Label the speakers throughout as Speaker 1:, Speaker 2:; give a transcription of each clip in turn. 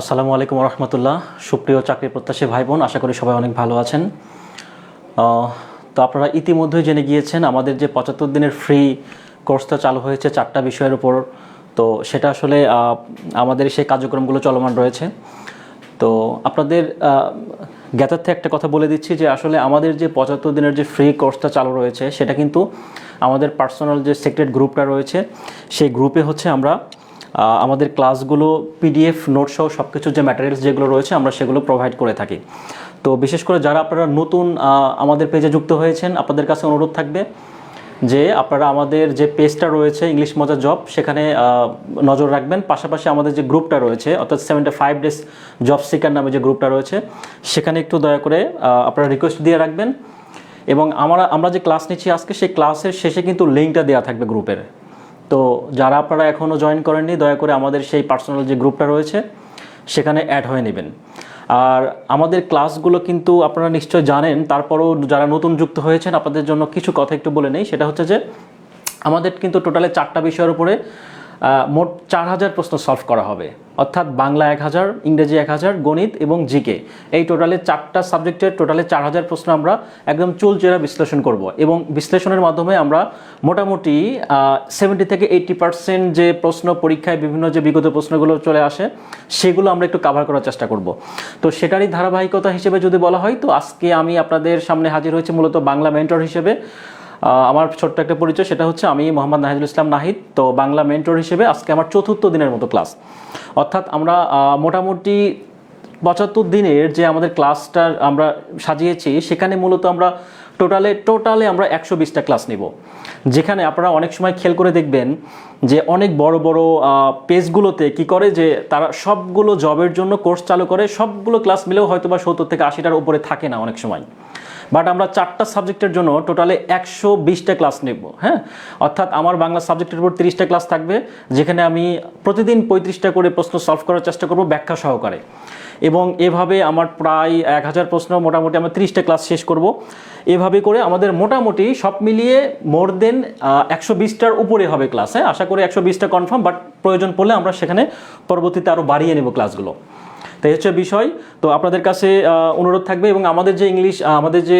Speaker 1: আসসালামু আলাইকুম রহমতুল্লাহ। সুপ্রিয় চাকরি প্রত্যাশী ভাই বোন, আশা করি সবাই অনেক ভালো আছেন। তো আপনারা ইতিমধ্যেই জেনে গিয়েছেন আমাদের যে 75 দিনের ফ্রি কোর্সটা চালু হয়েছে 4টা বিষয়ের উপর। তো সেটা আসলে আমাদের সেই কার্যক্রমগুলো চলমান রয়েছে। তো আপনাদের জ্ঞাতার্থে একটা কথা বলে দিচ্ছি যে আসলে আমাদের যে 75 দিনের যে ফ্রি কোর্সটা চালু রয়েছে সেটা কিন্তু আমাদের পার্সোনাল যে সিক্রেট গ্রুপটা রয়েছে সেই গ্রুপে হচ্ছে আমরা আমাদের ক্লাসগুলো পিডিএফ নোটসহ সব কিছু যে ম্যাটেরিয়ালস যেগুলো রয়েছে আমরা সেগুলো প্রোভাইড করে থাকি। তো বিশেষ করে যারা আপনারা নতুন আমাদের পেজে যুক্ত হয়েছেন, আপনাদের কাছে অনুরোধ থাকবে যে আপনারা আমাদের যে পেজটা রয়েছে ইংলিশ মজা জব, সেখানে নজর রাখবেন। পাশাপাশি আমাদের যে গ্রুপটা রয়েছে অর্থাৎ 75 ডেজ জব সিকার নামে যে গ্রুপটা রয়েছে সেখানে একটু দয়া করে আপনারা রিকোয়েস্ট দিয়ে রাখবেন। এবং আমরা যে ক্লাস নিচ্ছি আজকে, সেই ক্লাসের শেষে কিন্তু লিঙ্কটা দেওয়া থাকবে গ্রুপের। তো যারা আপনারা এখনও জয়েন করেননি, দয়া করে আমাদের সেই পার্সোনাল যে গ্রুপটা রয়েছে সেখানে অ্যাড হয়ে নেবেন। আর আমাদের ক্লাসগুলো কিন্তু আপনারা নিশ্চয় জানেন, তারপরও যারা নতুন যুক্ত হয়েছেন আপনাদের জন্য কিছু কথা একটু বলে নেই। সেটা হচ্ছে যে আমাদের কিন্তু টোটালে 4টা বিষয়ের উপরে মোট 4000 প্রশ্ন সলভ করা হবে, অর্থাৎ বাংলা 1000, ইংরেজি 1000, গণিত এবং জিকে, এই টোটালে 4টা সাবজেক্টের টোটালে 4000 প্রশ্ন আমরা একদম চুলচেরা বিশ্লেষণ করব। এবং বিশ্লেষণের মাধ্যমে আমরা মোটামুটি 70 থেকে 80% যে প্রশ্ন পরীক্ষায় বিভিন্ন যে বিগত প্রশ্নগুলো চলে আসে সেগুলো আমরা একটু কভার করার চেষ্টা করব। তো সেটারই ধারাবাহিকতা হিসেবে যদি বলা হয়, তো আজকে আমি আপনাদের সামনে হাজির হয়েছি মূলত বাংলা মেন্টর হিসেবে। আমার ছোট্ট একটা পরিচয়, সেটা হচ্ছে আমি মোহাম্মদ নাহিদুল ইসলাম নাহিদ। তো বাংলা মেন্টর হিসেবে আজকে আমার 4র্থ দিনের মতো ক্লাস, অর্থাৎ আমরা মোটামুটি 75 দিনের যে আমাদের ক্লাসটা আমরা সাজিয়েছি সেখানে মূলত আমরা টোটালে আমরা 120টা ক্লাস নিব। যেখানে আপনারা অনেক সময় খেয়াল করে দেখবেন যে অনেক বড় বড় পেজগুলোতে কি করে যে তারা সবগুলো জবের জন্য কোর্স চালু করে, সবগুলো ক্লাস মিলেও হয়তো বা 70 থেকে 80টার উপরে থাকে না অনেক সময়। বাট আমরা 4টা সাবজেক্টের জন্য টোটালে 120টা ক্লাস নেব। হ্যাঁ, অর্থাৎ আমার বাংলা সাবজেক্টের উপর 30টা ক্লাস থাকবে, যেখানে আমি প্রতিদিন 35টা করে প্রশ্ন সলভ করার চেষ্টা করব ব্যাখ্যা সহকারে। এবং এভাবে আমার প্রায় 1000 প্রশ্ন মোটামুটি আমরা 30টা ক্লাস শেষ করব। এভাবে করে আমাদের মোটামুটি সব মিলিয়ে মোর দেন 120টার উপরে হবে ক্লাস। হ্যাঁ, আশা করি 120টা কনফার্ম, বাট প্রয়োজন পড়লে আমরা সেখানে পরবর্তীতে আরও বাড়িয়ে নেব ক্লাসগুলো। তাই হচ্ছে বিষয়। তো আপনাদের কাছে অনুরোধ থাকবে, এবং আমাদের যে আমাদের যে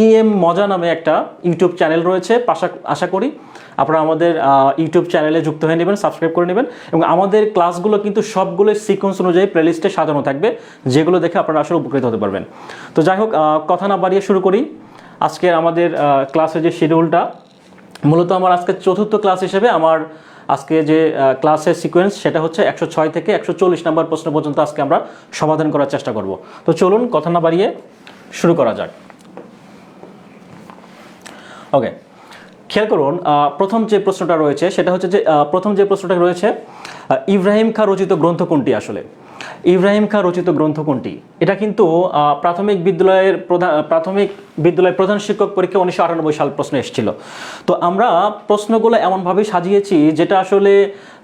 Speaker 1: ইএম মজা নামে একটা ইউটিউব চ্যানেল রয়েছে, আশা করি আপনারা আমাদের ইউটিউব চ্যানেলে যুক্ত হয়ে নেবেন, সাবস্ক্রাইব করে নেবেন। এবং আমাদের ক্লাসগুলো কিন্তু সবগুলো সিকোয়েন্স অনুযায়ী প্লেলিস্টে সাজানো থাকবে, যেগুলো দেখে আপনারা আসলে উপকৃত হতে পারবেন। তো যাই হোক, কথা না বাড়িয়ে শুরু করি আজকে আমাদের ক্লাসের যে শিডিউলটা। মূলত আমার আজকে 4র্থ ক্লাস হিসেবে আমার আজকে যে ক্লাসের সিকোয়েন্স সেটা হচ্ছে 106 থেকে 140 নম্বর প্রশ্ন পর্যন্ত আজকে আমরা সমাধান করার চেষ্টা করব। তো চলুন কথা না বাড়িয়ে শুরু করা যাক। ওকে, খেয়াল করুন প্রথম যে প্রশ্নটা রয়েছে সেটা হচ্ছে যে ইব্রাহিম খাঁ রচিত গ্রন্থ কোনটি? আসলে ইব্রাহিম খাঁ রচিত গ্রন্থ কোনটি, এটা কিন্তু প্রাথমিক বিদ্যালয়ের প্রধান শিক্ষক পরীক্ষা 1998 সাল প্রশ্ন এসেছিল। তো আমরা প্রশ্নগুলো এমনভাবে সাজিয়েছি যেটা আসলে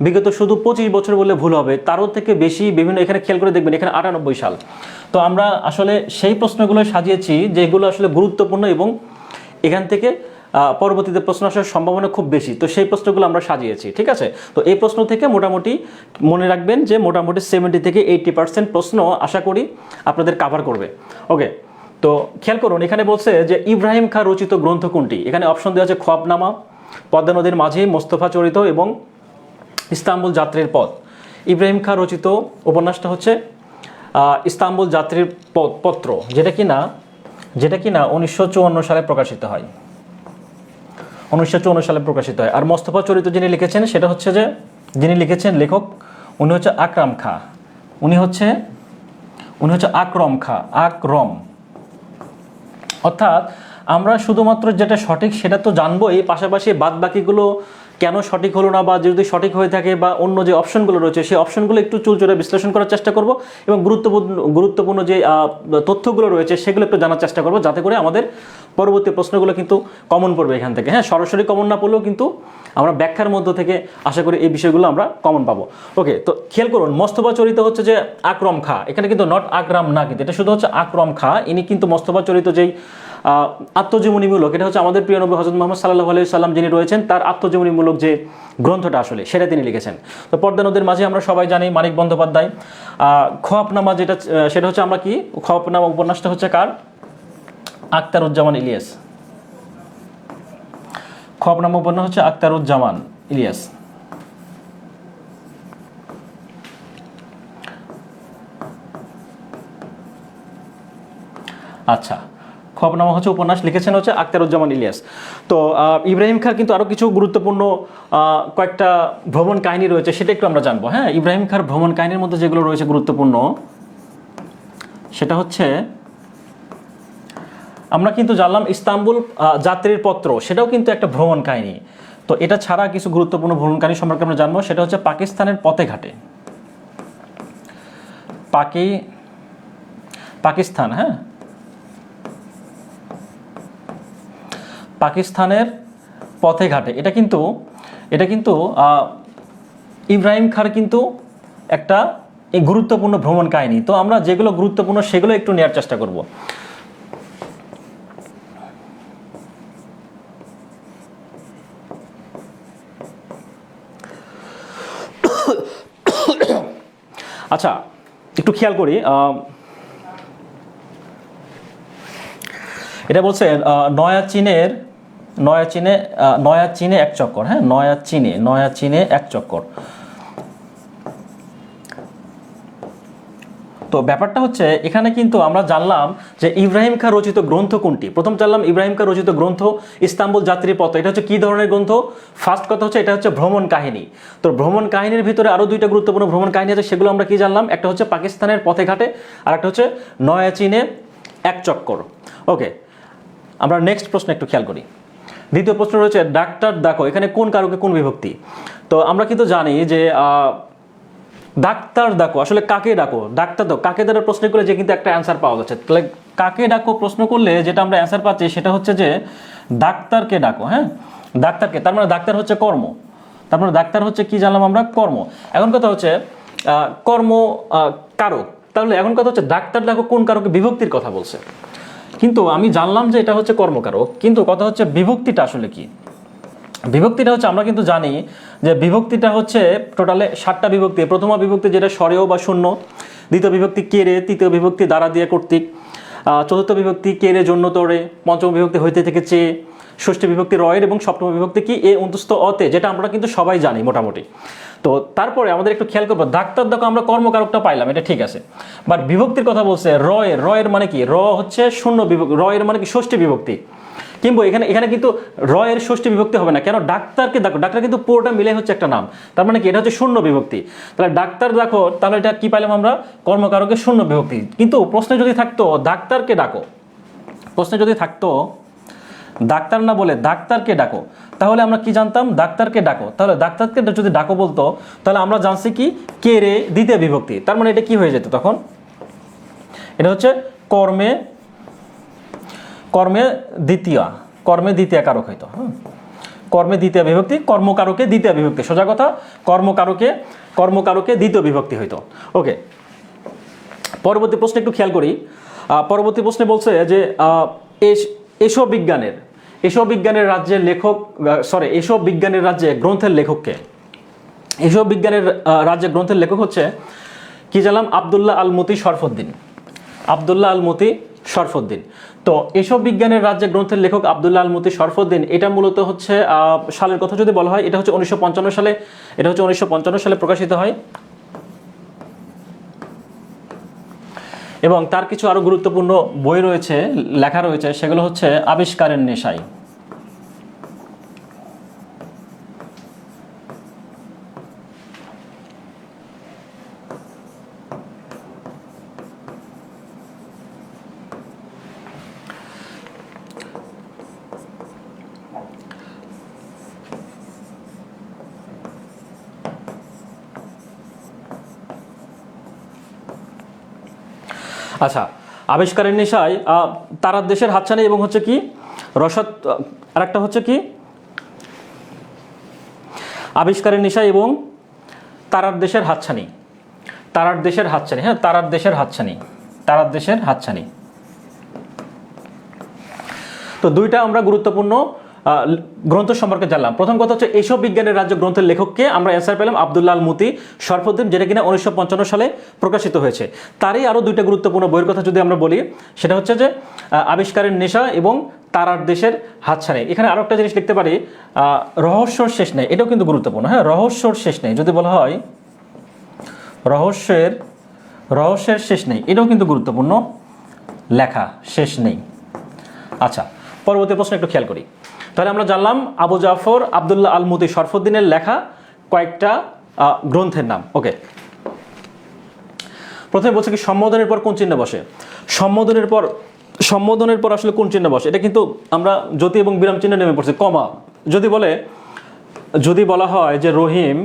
Speaker 1: বিগত শুধু 25 বছর বলে ভুল হবে, তারও থেকে বেশি বিভিন্ন, এখানে খেয়াল করে দেখবেন এখানে 98 সাল। তো আমরা আসলে সেই প্রশ্নগুলো সাজিয়েছি যেগুলো আসলে গুরুত্বপূর্ণ এবং এখান থেকে পরবর্তীতে প্রশ্ন আসার সম্ভাবনা খুব বেশি। তো সেই প্রশ্নগুলো আমরা সাজিয়েছি, ঠিক আছে। তো এই প্রশ্ন থেকে মোটামুটি মনে রাখবেন যে মোটামুটি 70 থেকে 80% প্রশ্ন আশা করি আপনাদের কাভার করবে। ওকে, তো খেয়াল করুন এখানে বলছে যে ইব্রাহিম খাঁ রচিত গ্রন্থ কোনটি। এখানে অপশন দেওয়া আছে খোয়াবনামা, পদ্মা নদীর মাঝি, মোস্তফা চরিত এবং ইস্তাম্বুল যাত্রীর পথ। ইব্রাহিম খাঁ রচিত উপন্যাসটা হচ্ছে ইস্তাম্বুল যাত্রীর পত্র, যেটা কিনা 1954 সালে প্রকাশিত হয়। 1954 সালে প্রকাশিত হয়। আর মোস্তফা চরিত যিনি লিখেছেন সেটা হচ্ছে যে যিনি লিখেছেন লেখক, উনি হচ্ছে আকরাম খাঁ। উনি হচ্ছে আকরম খাঁ, আকরম। অর্থাৎ আমরা শুধুমাত্র যেটা সঠিক সেটা তো জানবো, এই পাশাপাশি বাদ বাকিগুলো কেন সঠিক হলো না, বা যদি সঠিক হয়ে থাকে বা অন্য যে অপশনগুলো রয়েছে সেই অপশনগুলো একটু চুলচুলে বিশ্লেষণ করার চেষ্টা করব, এবং গুরুত্বপূর্ণ যে তথ্যগুলো রয়েছে সেগুলো একটু জানার চেষ্টা করব, যাতে করে আমাদের পরবর্তী প্রশ্নগুলো কিন্তু কমন পড়বে এখান থেকে। হ্যাঁ, সরাসরি কমন না পড়লেও কিন্তু আমরা ব্যাখ্যার মধ্য থেকে আশা করি এই বিষয়গুলো আমরা কমন পাবো। ওকে, তো খেয়াল করুন মোস্তফা চরিত হচ্ছে যে আকরম খাঁ, এখানে কিন্তু নট আকরাম না, কিন্তু এটা শুধু হচ্ছে আকরম খাঁ। ইনি কিন্তু মোস্তফা চরিত যেই আত্মজীবনীমূলক, এটা হচ্ছে আমাদের প্রিয় নবী হযরত মুহাম্মদ সাল্লাল্লাহু আলাইহি সাল্লাম যিনি রয়েছেন তার আত্মজীবনীমূলক যে গ্রন্থটা আসলে সেটা তিনি লিখেছেন। তো পর্দা নদীর মাঝে আমরা সবাই জানি মানিক বন্দ্যোপাধ্যায়। খোয়াবনামা যেটা সেটা হচ্ছে আমরা কি, খোয়াবনামা উপন্যাসটা হচ্ছে কার? আখতারুজ্জামান ইলিয়াস। খোয়াবনামা উপন্যাস হচ্ছে আখতারুজ্জামান ইলিয়াস। আচ্ছা, খোয়াবনামা হচ্ছে উপন্যাস লিখেছেন হচ্ছে আখতারুজ্জামান ইলিয়াস। তো ইব্রাহিম খাঁর কিন্তু আরও কিছু গুরুত্বপূর্ণ কয়েকটা ভ্রমণ কাহিনী রয়েছে, সেটা একটু আমরা জানবো। হ্যাঁ, ইব্রাহিম খাঁর ভ্রমণ কাহিনীর মধ্যে যেগুলো রয়েছে গুরুত্বপূর্ণ, সেটা হচ্ছে আমরা কিন্তু জানলাম ইস্তাম্বুল যাত্রীর পত্র, সেটাও কিন্তু একটা ভ্রমণ কাহিনী। তো এটা ছাড়া কিছু গুরুত্বপূর্ণ ভ্রমণ কাহিনী সম্পর্কে আমরা জানবো, সেটা হচ্ছে পাকিস্তানের পথে ঘাটে। পাকিস্তান, হ্যাঁ, পাকিস্তানের পথে ঘাটে, এটা কিন্তু ইব্রাহিম খাঁর কিন্তু একটা গুরুত্বপূর্ণ ভ্রমণ কাহিনী। তো আমরা যেগুলো গুরুত্বপূর্ণ সেগুলো একটু নেওয়ার চেষ্টা করব। আচ্ছা, একটু খেয়াল করি, এটা বলছে নয়া চীনে এক চক্কর। হ্যাঁ, নয়া চীনে এক চক্কর। তো ব্যাপারটা হচ্ছে এখানে কিন্তু আমরা জানলাম যে ইব্রাহিম খাঁ রচিত গ্রন্থ কোনটি। প্রথম জানলাম ইব্রাহিম খাঁ রচিত গ্রন্থ ইস্তাম্বুল যাত্রীর পথ। এটা হচ্ছে কি ধরনের গ্রন্থ? ফার্স্ট কথা হচ্ছে এটা হচ্ছে ভ্রমণ কাহিনী। তো ভ্রমণ কাহিনীর ভিতরে আরও দুইটা গুরুত্বপূর্ণ ভ্রমণ কাহিনী আছে, সেগুলো আমরা কি জানলাম? একটা হচ্ছে পাকিস্তানের পথে ঘাটে, আর একটা হচ্ছে নয়া চীনে এক চক্কর। ওকে, আমরা নেক্সট প্রশ্ন একটু খেয়াল করি। দ্বিতীয় প্রশ্ন রয়েছে ডাক্তার ডাকো, এখানে কোন কারকে কোন বিভক্তি? তো আমরা কিন্তু জানি যে ডাক্তার ডাকো আসলে কাকে ডাকো? ডাক্তার দাও কাকে দ্বারা প্রশ্ন করলে যে কিন্তু একটা অ্যান্সার পাওয়া যাচ্ছে। তাহলে কাকে ডাকো প্রশ্ন করলে যেটা আমরা অ্যান্সার পাচ্ছি সেটা হচ্ছে যে ডাক্তারকে ডাকো। হ্যাঁ, ডাক্তারকে, তার মানে ডাক্তার হচ্ছে কর্ম, তার মানে ডাক্তার হচ্ছে কি জানলাম আমরা? কর্ম। এখন কথা হচ্ছে কর্ম কারক, তাহলে এখন কথা হচ্ছে ডাক্তার ডাকো কোন কারকে বিভক্তির কথা বলছে। কিন্তু আমি জানলাম যে এটা হচ্ছে কর্মকারক, কিন্তু কথা হচ্ছে বিভক্তিটা আসলে কি? বিভক্তিটা হচ্ছে আমরা কিন্তু জানি যে বিভক্তিটা হচ্ছে টোটালে 7টা বিভক্তি। প্রথম বিভক্তি যেটা স্বরেয় বা শূন্য, দ্বিতীয় বিভক্তি কেরে, তৃতীয় বিভক্তি দ্বারা দিয়ে কর্তৃক, চতুর্থ বিভক্তি কেরে জন্য তরে, পঞ্চম বিভক্তি হইতে থেকে চেয়ে, ষষ্ঠ বিভক্তি রয়ের, এবং সপ্তম বিভক্তি কি এ অন্তস্থ অতে, যেটা আমরা কিন্তু সবাই জানি মোটামুটি। তো তারপরে আমাদের একটু খেয়াল করবো, ডাক্তার দেখো আমরা কর্মকারকটা পাইলাম, এটা ঠিক আছে, বাট বিভক্তির কথা বলছে রয়ের মানে কি? হচ্ছে শূন্য বিভক্তি, রয়ের মানে কি ষষ্ঠী বিভক্তি। কিংবা এখানে কিন্তু রয়ের ষষ্ঠী বিভক্তি হবে না, কেন? ডাক্তারকে দেখো, ডাক্তার কিন্তু পুরোটা মিলে হচ্ছে একটা নাম, তার মানে কি এটা হচ্ছে শূন্য বিভক্তি। তাহলে ডাক্তার দেখো, তাহলে এটা কি পাইলাম আমরা? কর্মকারকের শূন্য বিভক্তি। কিন্তু প্রশ্নে যদি থাকতো ডাক্তারকে ডাকো, প্রশ্নে যদি থাকতো ডাক্তার না বলে ডাক্তারকে ডাকো, তাহলে আমরা কি জানতাম? ডাক্তারকে ডাকো। তাহলে ডাক্তারকে যদি ডাকো বলতো, তাহলে আমরা জানছি কি কে রে দ্বিতীয় বিভক্তি, তার মানে এটা কি হয়ে যেত তখন? এটা হচ্ছে কর্মে দ্বিতীয় কারক হইতো। কর্মে দ্বিতীয় বিভক্তি, কর্মকারকে দ্বিতীয় বিভক্তি, সোজা কথা কর্মকারকে দ্বিতীয় বিভক্তি হইতো। ওকে, পরবর্তী প্রশ্ন একটু খেয়াল করি। পরবর্তী প্রশ্নে বলছে যে এসব বিজ্ঞানের রাজ্যের লেখক, এসব বিজ্ঞানের রাজ্যে গ্রন্থের লেখককে? এসব বিজ্ঞানের রাজ্যে গ্রন্থের লেখক হচ্ছে কি জানলাম? আব্দুল্লাহ আল মতি শরফুদ্দিন। তো এসব বিজ্ঞানের রাজ্যে গ্রন্থের লেখক আব্দুল্লাহ আল মতি শরফুদ্দিন, এটা মূলত হচ্ছে সালের কথা যদি বলা হয়, এটা হচ্ছে 1955 সালে, এটা হচ্ছে 1955 সালে প্রকাশিত হয়। এবং তার কিছু আরো গুরুত্বপূর্ণ বই রয়েছে, লেখা রয়েছে, সেগুলো হচ্ছে আবিষ্কারের নেশায়। আচ্ছা, আবিষ্কারের নেশায়, তারার দেশের হাতছানি, এবং হচ্ছে কি রসদ, আর একটা হচ্ছে কি আবিষ্কারের নেশায় এবং তারার দেশের হাতছানি। হ্যাঁ, তারার দেশের হাতছানি। তো দুইটা আমরা গুরুত্বপূর্ণ গ্রন্থ সম্পর্কে জানলাম। প্রথম কথা হচ্ছে এইসব বিজ্ঞানের রাজ্য গ্রন্থের লেখককে আমরা অ্যান্সার পেলাম আব্দুল্লাহ আল মুতি শরফুদ্দিন, যেটা কিনা 1955 সালে প্রকাশিত হয়েছে। তারই আরও দুইটা গুরুত্বপূর্ণ বইয়ের কথা যদি আমরা বলি, সেটা হচ্ছে যে আবিষ্কারের নেশা এবং তারার দেশের হাতছানি। এখানে আরও একটা জিনিস লিখতে পারি, রহস্যর শেষ নেই, এটাও কিন্তু গুরুত্বপূর্ণ। হ্যাঁ, রহস্যর শেষ নেই যদি বলা হয় রহস্যের শেষ নেই, এটাও কিন্তু গুরুত্বপূর্ণ লেখা, শেষ নেই। আচ্ছা, পরবর্তী প্রশ্ন একটু খেয়াল করি। তাহলে আমরা জানলাম আবু জাফর আব্দুল্লাহ আল মুতি শরফুদ্দিনের লেখা কয়েকটা গ্রন্থের নাম। ওকে, প্রথমে বলছে কি সম্বোধনের পর কোন চিহ্ন বসে। সম্বোধনের পর আসলে কোন চিহ্ন বসে, এটা কিন্তু আমরা জ্যোতি এবং বিরাম চিহ্ন নেমে পড়ছি। কমা যদি বলা হয় যে রহিম,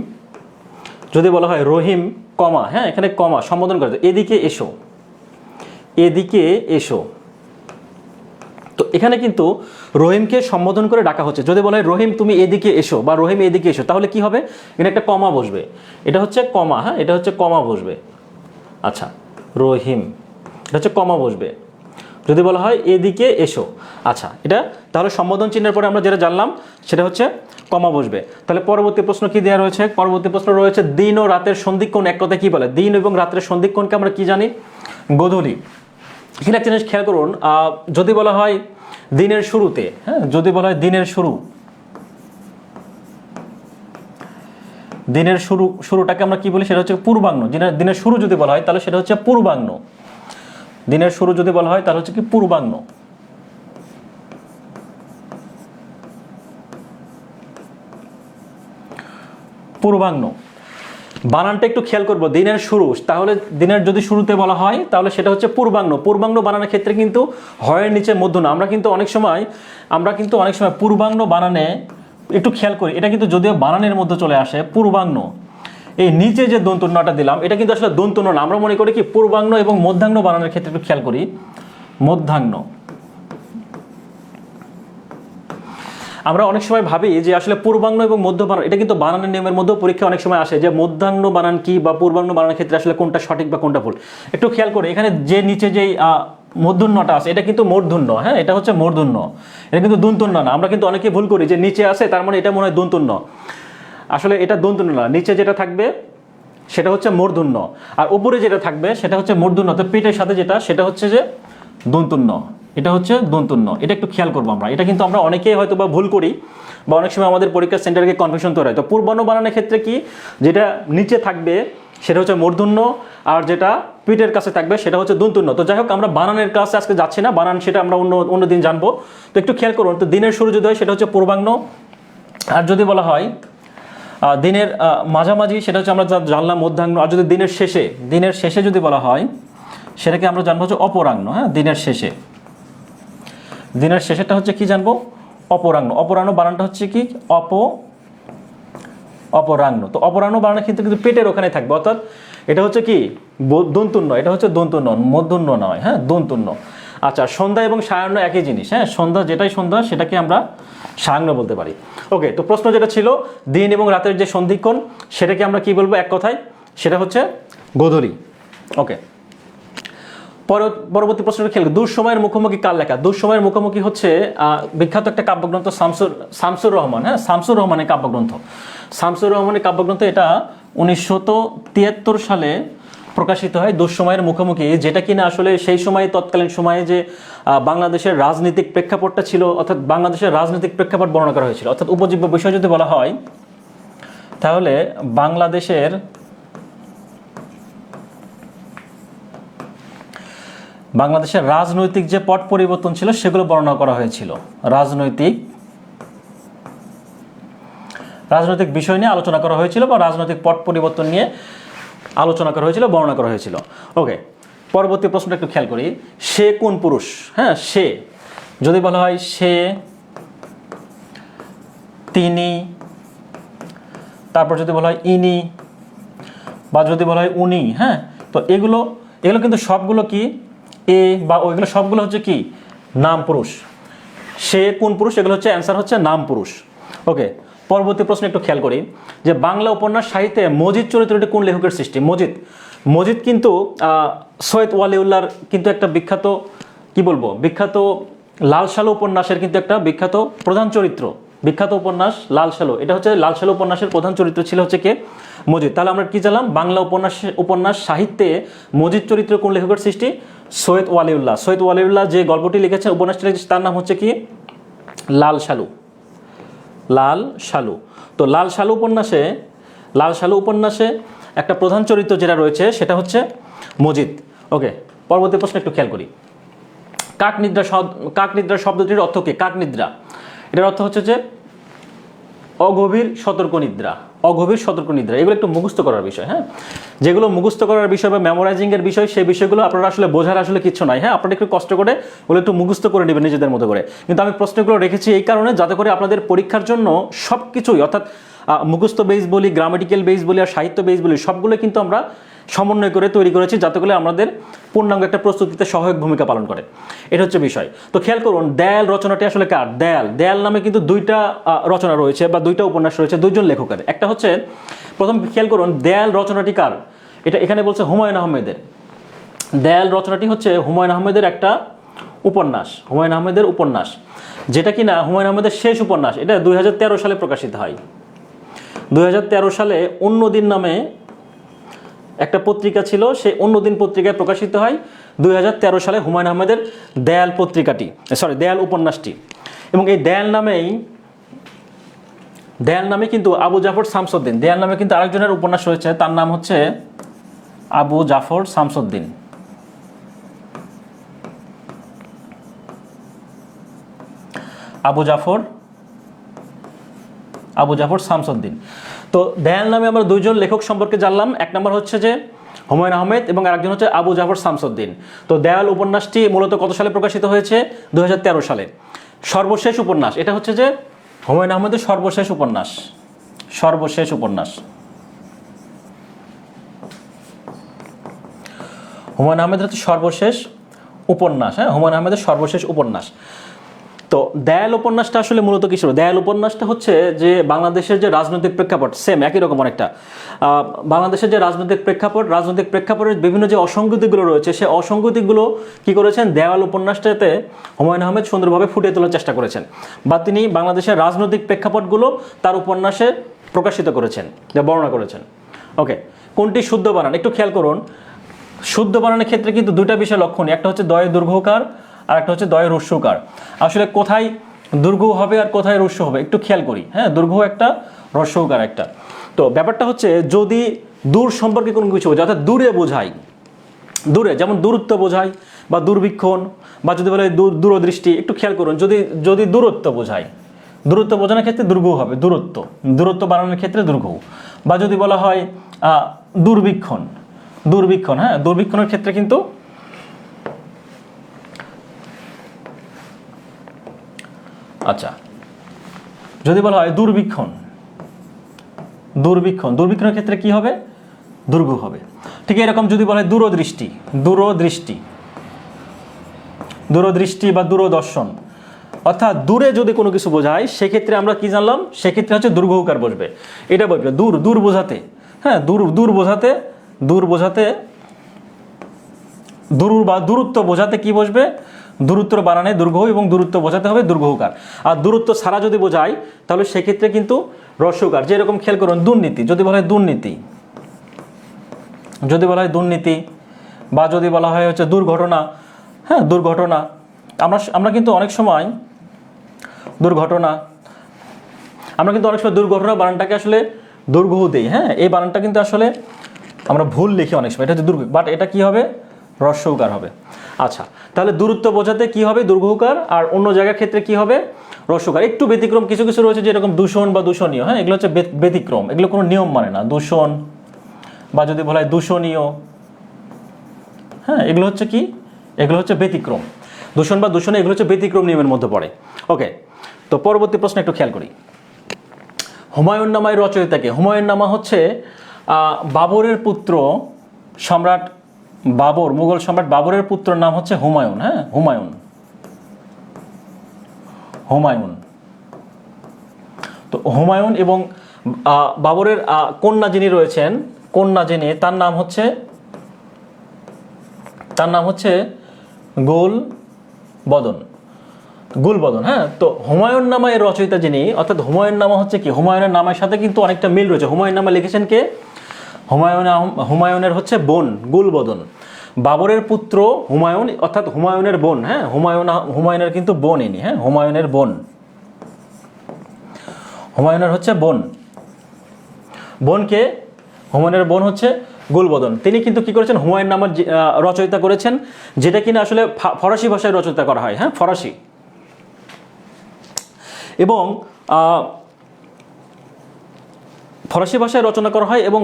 Speaker 1: যদি বলা হয় রহিম কমা, হ্যাঁ এখানে কমা সম্বোধন করে এদিকে এসো, তো এখানে কিন্তু রহিমকে সম্বোধন করে ডাকা হচ্ছে। যদি বলা হয় রহিম তুমি এদিকে এসো বা রহিম এদিকে এসো, তাহলে কি হবে, এখানে একটা কমা বসবে, এটা হচ্ছে কমা। হ্যাঁ, এটা হচ্ছে কমা বসবে। আচ্ছা, রহিম, এটা হচ্ছে কমা বসবে। যদি বলা হয় এদিকে এসো, আচ্ছা এটা তাহলে সম্বোধন চিহ্নের পরে আমরা যেটা জানলাম সেটা হচ্ছে কমা বসবে। তাহলে পরবর্তী প্রশ্ন কি দেওয়া রয়েছে, পরবর্তী প্রশ্ন রয়েছে দিন ও রাতের সন্ধিক্ষণ এক কথায় কি বলে। দিন এবং রাতের সন্ধিক্ষণকে আমরা কি জানি, গোধূলি। এখানে একটা জিনিস খেয়াল করুন, যদি বলা হয় দিনের শুরুতে, হ্যাঁ যদি বলা হয় দিনের শুরুটাকে আমরা কি বলি, সেটা হচ্ছে পূর্বাহ্ন। দিনের শুরু যদি বলা হয় তাহলে সেটা হচ্ছে পূর্বাহ্ন। দিনের শুরু যদি বলা হয় তাহলে হচ্ছে কি পূর্বাহ্ন। বানানটা একটু খেয়াল করবো, দিনের শুরু, তাহলে দিনের যদি শুরুতে বলা হয় তাহলে সেটা হচ্ছে পূর্বাহ্ন। পূর্বাহ্ন বানানোর ক্ষেত্রে কিন্তু হয়ের নিচে মূর্ধন্য। আমরা কিন্তু অনেক সময় পূর্বাহ্ন বানানে একটু খেয়াল করি, এটা কিন্তু যদিও বানানের মধ্যে চলে আসে পূর্বাহ্ন, এই নিচে যে দন্তন্যটা দিলাম এটা কিন্তু আসলে দন্তন্য না। আমরা মনে করি কি পূর্বাহ্ন এবং মধ্যাহ্ন বানানোর ক্ষেত্রে একটু খেয়াল করি, মধ্যাহ্ন। আমরা অনেক সময় ভাবি যে আসলে পূর্বাহ্ন এবং মধ্য বানান, এটা কিন্তু বানানের নিয়মের মধ্যেও পরীক্ষা অনেক সময় আসে যে মধ্যাহ্ন বানান কি বা পূর্বাহ্ন বানানোর ক্ষেত্রে আসলে কোনটা সঠিক বা কোনটা ভুল। একটু খেয়াল করে এখানে যে নিচে যেই মূর্ধন্যটা আছে এটা কিন্তু মূর্ধন্য, হ্যাঁ এটা হচ্ছে মূর্ধন্য, এটা কিন্তু দন্তন্য না। আমরা কিন্তু অনেকে ভুল করি যে নিচে আছে তার মানে এটা মনে হয় দন্তন্য, আসলে এটা দন্তন্য না। নিচে যেটা থাকবে সেটা হচ্ছে মূর্ধন্য, আর উপরে যেটা থাকবে সেটা হচ্ছে মূর্ধন্য। তো পেটের সাথে যেটা সেটা হচ্ছে যে দন্তন্য, এটা হচ্ছে দন্তন্য। এটা একটু খেয়াল করবো আমরা, এটা কিন্তু আমরা অনেকেই হয়তো বা ভুল করি বা অনেক সময় আমাদের পরীক্ষা সেন্টারকে কনফিউশন তৈরি হয়। তো পূর্বাহ্ন বানানোর ক্ষেত্রে কি যেটা নিচে থাকবে সেটা হচ্ছে মূর্ধন্য, আর যেটা পিঠের কাছে থাকবে সেটা হচ্ছে দন্তন্য। তো যাই হোক, আমরা বানানের কাছে আজকে যাচ্ছি না, বানান সেটা আমরা অন্য দিন জানবো। তো একটু খেয়াল করুন, তো দিনের শুরু যদি হয় সেটা হচ্ছে পূর্বাহ্ন, আর যদি বলা হয় দিনের মাঝামাঝি সেটা হচ্ছে আমরা জানলাম মধ্যাহ্ন, আর যদি দিনের শেষে যদি বলা হয় সেটাকে আমরা জানবো হচ্ছে অপরাহ্ন। হ্যাঁ, দিনের শেষেরটা হচ্ছে কি জানবো, অপরাহ্ন। অপরাহ্ন বানানটা হচ্ছে কি অপরাহ্ন। তো অপরাহ্ন বানানোর ক্ষেত্রে কিন্তু পেটের ওখানে থাকবে, অর্থাৎ এটা হচ্ছে কি দন্তন্য, এটা হচ্ছে দন্তন্য, মধ্যন্য নয়, হ্যাঁ দন্তন্য। আচ্ছা, সন্ধ্যা এবং সায়াহ্ন একই জিনিস। হ্যাঁ, যেটাই সন্ধ্যা সেটাকে আমরা সায়াহ্ন বলতে পারি। ওকে, তো প্রশ্ন যেটা ছিল দিন এবং রাতের যে সন্ধিক্ষণ সেটাকে আমরা কি বলবো এক কথায়, সেটা হচ্ছে গোধূলি। ওকে, পরবর্তী প্রশ্নটা খেয়াল, দুঃসময়ের মুখোমুখি কার লেখা। দুঃসময়ের মুখোমুখি হচ্ছে বিখ্যাত একটা কাব্যগ্রন্থ শামসুর রহমান। হ্যাঁ, শামসুর রহমানের কাব্যগ্রন্থ। শামসুর রহমানের কাব্যগ্রন্থ এটা 1973 সালে প্রকাশিত হয়। দুঃসময়ের মুখোমুখি, যেটা কিনা আসলে সেই সময়ে তৎকালীন সময়ে যে বাংলাদেশের রাজনৈতিক প্রেক্ষাপটটা ছিল, অর্থাৎ বাংলাদেশের রাজনৈতিক প্রেক্ষাপট বর্ণনা করা হয়েছিল। অর্থাৎ উপজীব্য বিষয় যদি বলা হয় তাহলে বাংলাদেশের রাজনৈতিক যে পট পরিবর্তন ছিল সেগুলো বর্ণনা করা হয়েছিল। রাজনৈতিক বিষয় নিয়ে আলোচনা করা হয়েছিল বা রাজনৈতিক পট পরিবর্তন নিয়ে আলোচনা করা হয়েছিল, বর্ণনা করা হয়েছিল। ওকে, পরবর্তী প্রশ্নটা একটু খেয়াল করি, সে কোন পুরুষ। হ্যাঁ, সে যদি বলা হয় সে, তিনি, তারপর যদি বলা হয় ইনি, বা যদি বলা হয় উনি, হ্যাঁ তো এগুলো কিন্তু সবগুলো কি এ বা ওইগুলো সবগুলো হচ্ছে কি নাম পুরুষ। সে কোন পুরুষ, এগুলো হচ্ছে অ্যান্সার হচ্ছে নাম পুরুষ। ওকে, পরবর্তী প্রশ্ন একটু খেয়াল করি যে বাংলা উপন্যাস সাহিত্যে মজিদ চরিত্রটি কোন লেখকের সৃষ্টি। মজিদ কিন্তু সৈয়দ ওয়ালিউল্লাহর কিন্তু একটা বিখ্যাত লাল সালু উপন্যাসের কিন্তু একটা বিখ্যাত প্রধান চরিত্র, বিখ্যাত উপন্যাস লাল সালু, এটা হচ্ছে লাল সালু উপন্যাসের প্রধান চরিত্র ছিল হচ্ছে কে? মজিদ। তাহলে আমরা কি জানলাম? বাংলা উপন্যাস সাহিত্যে মজিদ চরিত্র কোন লেখকের সৃষ্টি? সৈয়দ ওয়ালিউল্লাহ। সৈয়দ ওয়ালিউল্লাহ যে গল্পটি লিখেছেন, উপন্যাসটি লিখেছেন, তার নাম হচ্ছে কি? লাল সালু। লাল সালু। তো লাল সালু উপন্যাসে একটা প্রধান চরিত্র যেটা রয়েছে সেটা হচ্ছে মজিদ। ওকে, পরবর্তী প্রশ্ন একটু খেয়াল করি। কাকনিদ্রা শব্দটির অর্থ কি? কাকনিদ্রা, এটার অর্থ হচ্ছে যে অগভীর সতর্ক নিদ্রা। অগভীর সতর্ক নিদ্রা, এগুলো একটু মুখস্থ করার বিষয়। হ্যাঁ, যেগুলো মুখস্থ করার বিষয় বা মেমোরাইজিং এর বিষয়, সেই বিষয়গুলো আপনারা আসলে বোঝার আসলে কিছু নাই। হ্যাঁ, আপনারা একটু কষ্ট করে ওগুলো একটু মুখস্থ করে নেবেন নিজেদের মতো করে। কিন্তু আমি প্রশ্নগুলো রেখেছি এই কারণে, যাতে করে আপনাদের পরীক্ষার জন্য সব কিছুই, অর্থাৎ মুখস্থ বেস বলি, গ্রামাটিক্যাল বেস বলি আর সাহিত্য বেস বলি, সবগুলো কিন্তু আমরা সমন্বয় করে তৈরি করেছি, যাতে করে আমাদের পূর্ণাঙ্গ একটা প্রস্তুতিতে সহায়ক ভূমিকা পালন করে। এটা হচ্ছে বিষয়। তো খেয়াল করুন, দেয়াল রচনাটি আসলে কার? দেয়াল নামে কিন্তু দুইটা রচনা রয়েছে বা দুইটা উপন্যাস রয়েছে, দুইজন লেখকের। একটা হচ্ছে, প্রথম খেয়াল করুন, দেয়াল রচনাটি কার? এটা এখানে বলছে হুমায়ুন আহমেদের। দেয়াল রচনাটি হচ্ছে হুমায়ুন আহমেদের একটা উপন্যাস, হুমায়ুন আহমেদের উপন্যাস, যেটা কিনা হুমায়ুন আহমেদের শেষ উপন্যাস। এটা 2013 সালে প্রকাশিত হয়। 2013 সালে অন্যদিন নামে একটা পত্রিকা ছিল, সেই অন্যদিন পত্রিকায় প্রকাশিত হয় 2013 সালে হুমায়ুন আহমেদের দেয়াল পত্রিকাটি, দেয়াল উপন্যাসটি। এবং এই দেয়াল নামে কিন্তু আবু জাফর শামসুদ্দিন, দেয়াল নামে কিন্তু আরেকজনের উপন্যাস রয়েছে, তার নাম হচ্ছে আবু জাফর শামসুদ্দিন। আবু জাফর শামসুদ্দিন। তো দেয়াল নামে আমরা দুইজন লেখক সম্পর্কে জানলাম। এক নম্বর হচ্ছে যে হুমায়ুন আহমেদ এবং আরেকজন হচ্ছে আবু জাফর শামসুদ্দিন। তো দেয়াল উপন্যাসটি মূলত কত সালে প্রকাশিত হয়েছে? 2013 সালে। সর্বশেষ উপন্যাস, এটা হচ্ছে যে হুমায়ুন আহমেদের সর্বশেষ উপন্যাস। হুমায়ুন আহমেদের হচ্ছে সর্বশেষ উপন্যাস। হ্যাঁ, হুমায়ুন আহমেদের সর্বশেষ উপন্যাস। তো দেয়াল উপন্যাসটা আসলে মূলত কি ছিল? দেয়াল উপন্যাসটা হচ্ছে যে বাংলাদেশের যে রাজনৈতিক প্রেক্ষাপট, সেম একই রকম অনেকটা। বাংলাদেশের যে রাজনৈতিক প্রেক্ষাপটের বিভিন্ন যে অসঙ্গতিগুলো রয়েছে, সেই অসঙ্গতিগুলো কি করেছেন? দেয়াল উপন্যাসটাতে হুমায়ুন আহমেদ সুন্দরভাবে ফুটিয়ে তোলার চেষ্টা করেছেন, বা তিনি বাংলাদেশের রাজনৈতিক প্রেক্ষাপটগুলো তার উপন্যাসে প্রকাশিত করেছেন, যা বর্ণনা করেছেন। ওকে, কোনটি শুদ্ধ বানান? একটু খেয়াল করুন, শুদ্ধ বানানের ক্ষেত্রে কিন্তু দুইটা বিষয় লক্ষণীয়, একটা হচ্ছে দয়ে দীর্ঘকার আর একটা হচ্ছে দয়ে হ্রস্বকার। আসলে কোথায় দীর্ঘ হবে আর কোথায় হ্রস্ব হবে একটু খেয়াল করি। হ্যাঁ, দীর্ঘ একটা, হ্রস্বকার একটা। তো ব্যাপারটা হচ্ছে, যদি দূর সম্পর্কে কোনো কিছু বোঝায়, অর্থাৎ দূরে বোঝায়, দূরে যেমন দূরত্ব বোঝায় বা দুর্বীক্ষণ, বা যদি বলে দূরদৃষ্টি, একটু খেয়াল করুন, যদি দূরত্ব বোঝায়, দূরত্ব বোঝানোর ক্ষেত্রে দীর্ঘ হবে, দূরত্ব বানানোর ক্ষেত্রে দীর্ঘ। বা যদি বলা হয় দুর্বীক্ষণ, হ্যাঁ, দুর্বীক্ষণের ক্ষেত্রে কিন্তু আচ্ছা, যদি বলা হয় দুর্বীক্ষণের ক্ষেত্রে কি হবে? দীর্ঘ হবে। ঠিক এরকম যদি বলা হয় দূরদৃষ্টি বা দূরদর্শন, অর্থাৎ দূরে যদি কোনো কিছু বোঝায়, সেক্ষেত্রে আমরা কি জানলাম? সেক্ষেত্রে হচ্ছে দীর্ঘকার বসবে। এটা বলবে দূর বোঝাতে। হ্যাঁ, দূরত্ব বোঝাতে কি বসবে? দূরত্ব বানানে দীর্ঘ, এবং দূরত্ব বোঝাতে হবে দীর্ঘকার। আর দূরত্ব ছাড়া যদি বোঝায়, তাহলে সেক্ষেত্রে কিন্তু হ্রস্বকার। যেরকম খেয়াল করুন, দুর্নীতি, যদি বলা হয় দুর্নীতি, বা যদি বলা হয় হচ্ছে দুর্ঘটনা। হ্যাঁ, দুর্ঘটনা, আমরা কিন্তু অনেক সময় দুর্ঘটনা বানানটাকে আসলে দীর্ঘ দেই। হ্যাঁ, এই বানানটা কিন্তু আসলে আমরা ভুল লিখি অনেক সময়, এটা হচ্ছে দীর্ঘ, বাট এটা কি হবে? হ্রস্বকার হবে। আচ্ছা, তাহলে দূরত্ব বোঝাতে কি হবে? দীর্ঘকার, আর অন্য জায়গার ক্ষেত্রে কি হবে? হ্রস্বকার। একটু ব্যতিক্রম কিছু রয়েছে, যেরকম দূষণ বা দূষণীয়। হ্যাঁ, এগুলো হচ্ছে ব্যতিক্রম, এগুলো কোনো নিয়ম মানে না। দূষণ, বা যদি বলা হয় দূষণীয়, হ্যাঁ, এগুলো হচ্ছে কি? এগুলো হচ্ছে ব্যতিক্রম। দূষণ বা দূষণীয়, এগুলো হচ্ছে ব্যতিক্রম নিয়মের মধ্যে পড়ে। ওকে, তো পরবর্তী প্রশ্ন একটু খেয়াল করি। হুমায়ুন নামায় রচয়িতাকে? হুমায়ুন নামা হচ্ছে বাবরের পুত্র, সম্রাট বাবর, মুঘল সম্রাট বাবরের পুত্র নাম হচ্ছে হুমায়ুন। হ্যাঁ, হুমায়ুন। তো হুমায়ুন এবং বাবরের কন্যা যিনি রয়েছেন, তার নাম হচ্ছে গুল বদন। গুলবদন। হ্যাঁ, তো হুমায়ুন নামা এর রচয়িতা যিনি, অর্থাৎ হুমায়ুন নামা হচ্ছে কি, হুমায়ুনের নামের সাথে কিন্তু অনেকটা মিল রয়েছে। হুমায়ুন নামা লিখেছেন কে? হুমায়ুনের হচ্ছে বোন গুলবদন। বাবরের পুত্র হুমায়ুন, অর্থাৎ হুমায়ুনের বোন। হ্যাঁ, হুমায়ুনের কিন্তু বোন ইনি। হ্যাঁ, হুমায়ুনের বোন, হুমায়ুনের হচ্ছে বোন। বোনকে, হুমায়ুনের বোন হচ্ছে গুলবদন। তিনি কিন্তু কি করেছেন, হুমায়ুন নামার রচয়িতা করেছেন, যেটা কিনা আসলে ফরাসি ভাষায় রচয়িতা করা হয়। হ্যাঁ, ফরাসি। এবং ফরাসি ভাষায় রচনা করা হয়। এবং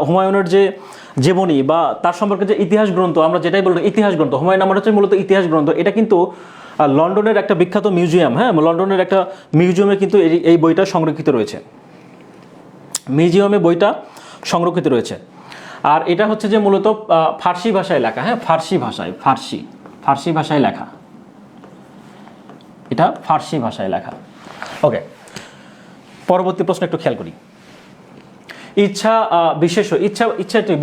Speaker 1: হুমায়ুনের যে জীবনী বা তার সম্পর্কে যে ইতিহাস গ্রন্থ, আমরা যেটাই বলবো ইতিহাস গ্রন্থ, হুমায়ুন নামার হচ্ছে মূলত ইতিহাস গ্রন্থ। এটা কিন্তু লন্ডনের একটা বিখ্যাত মিউজিয়াম, হ্যাঁ, লন্ডনের একটা মিউজিয়ামে কিন্তু এই বইটা সংরক্ষিত রয়েছে। মিউজিয়ামে বইটা সংরক্ষিত রয়েছে। আর এটা হচ্ছে যে মূলত ফার্সি ভাষায় লেখা। হ্যাঁ, ফার্সি ভাষায় লেখা। এটা ফার্সি ভাষায় লেখা। ওকে, পরবর্তী প্রশ্ন একটু খেয়াল করি। ইচ্ছা বিশেষ্য,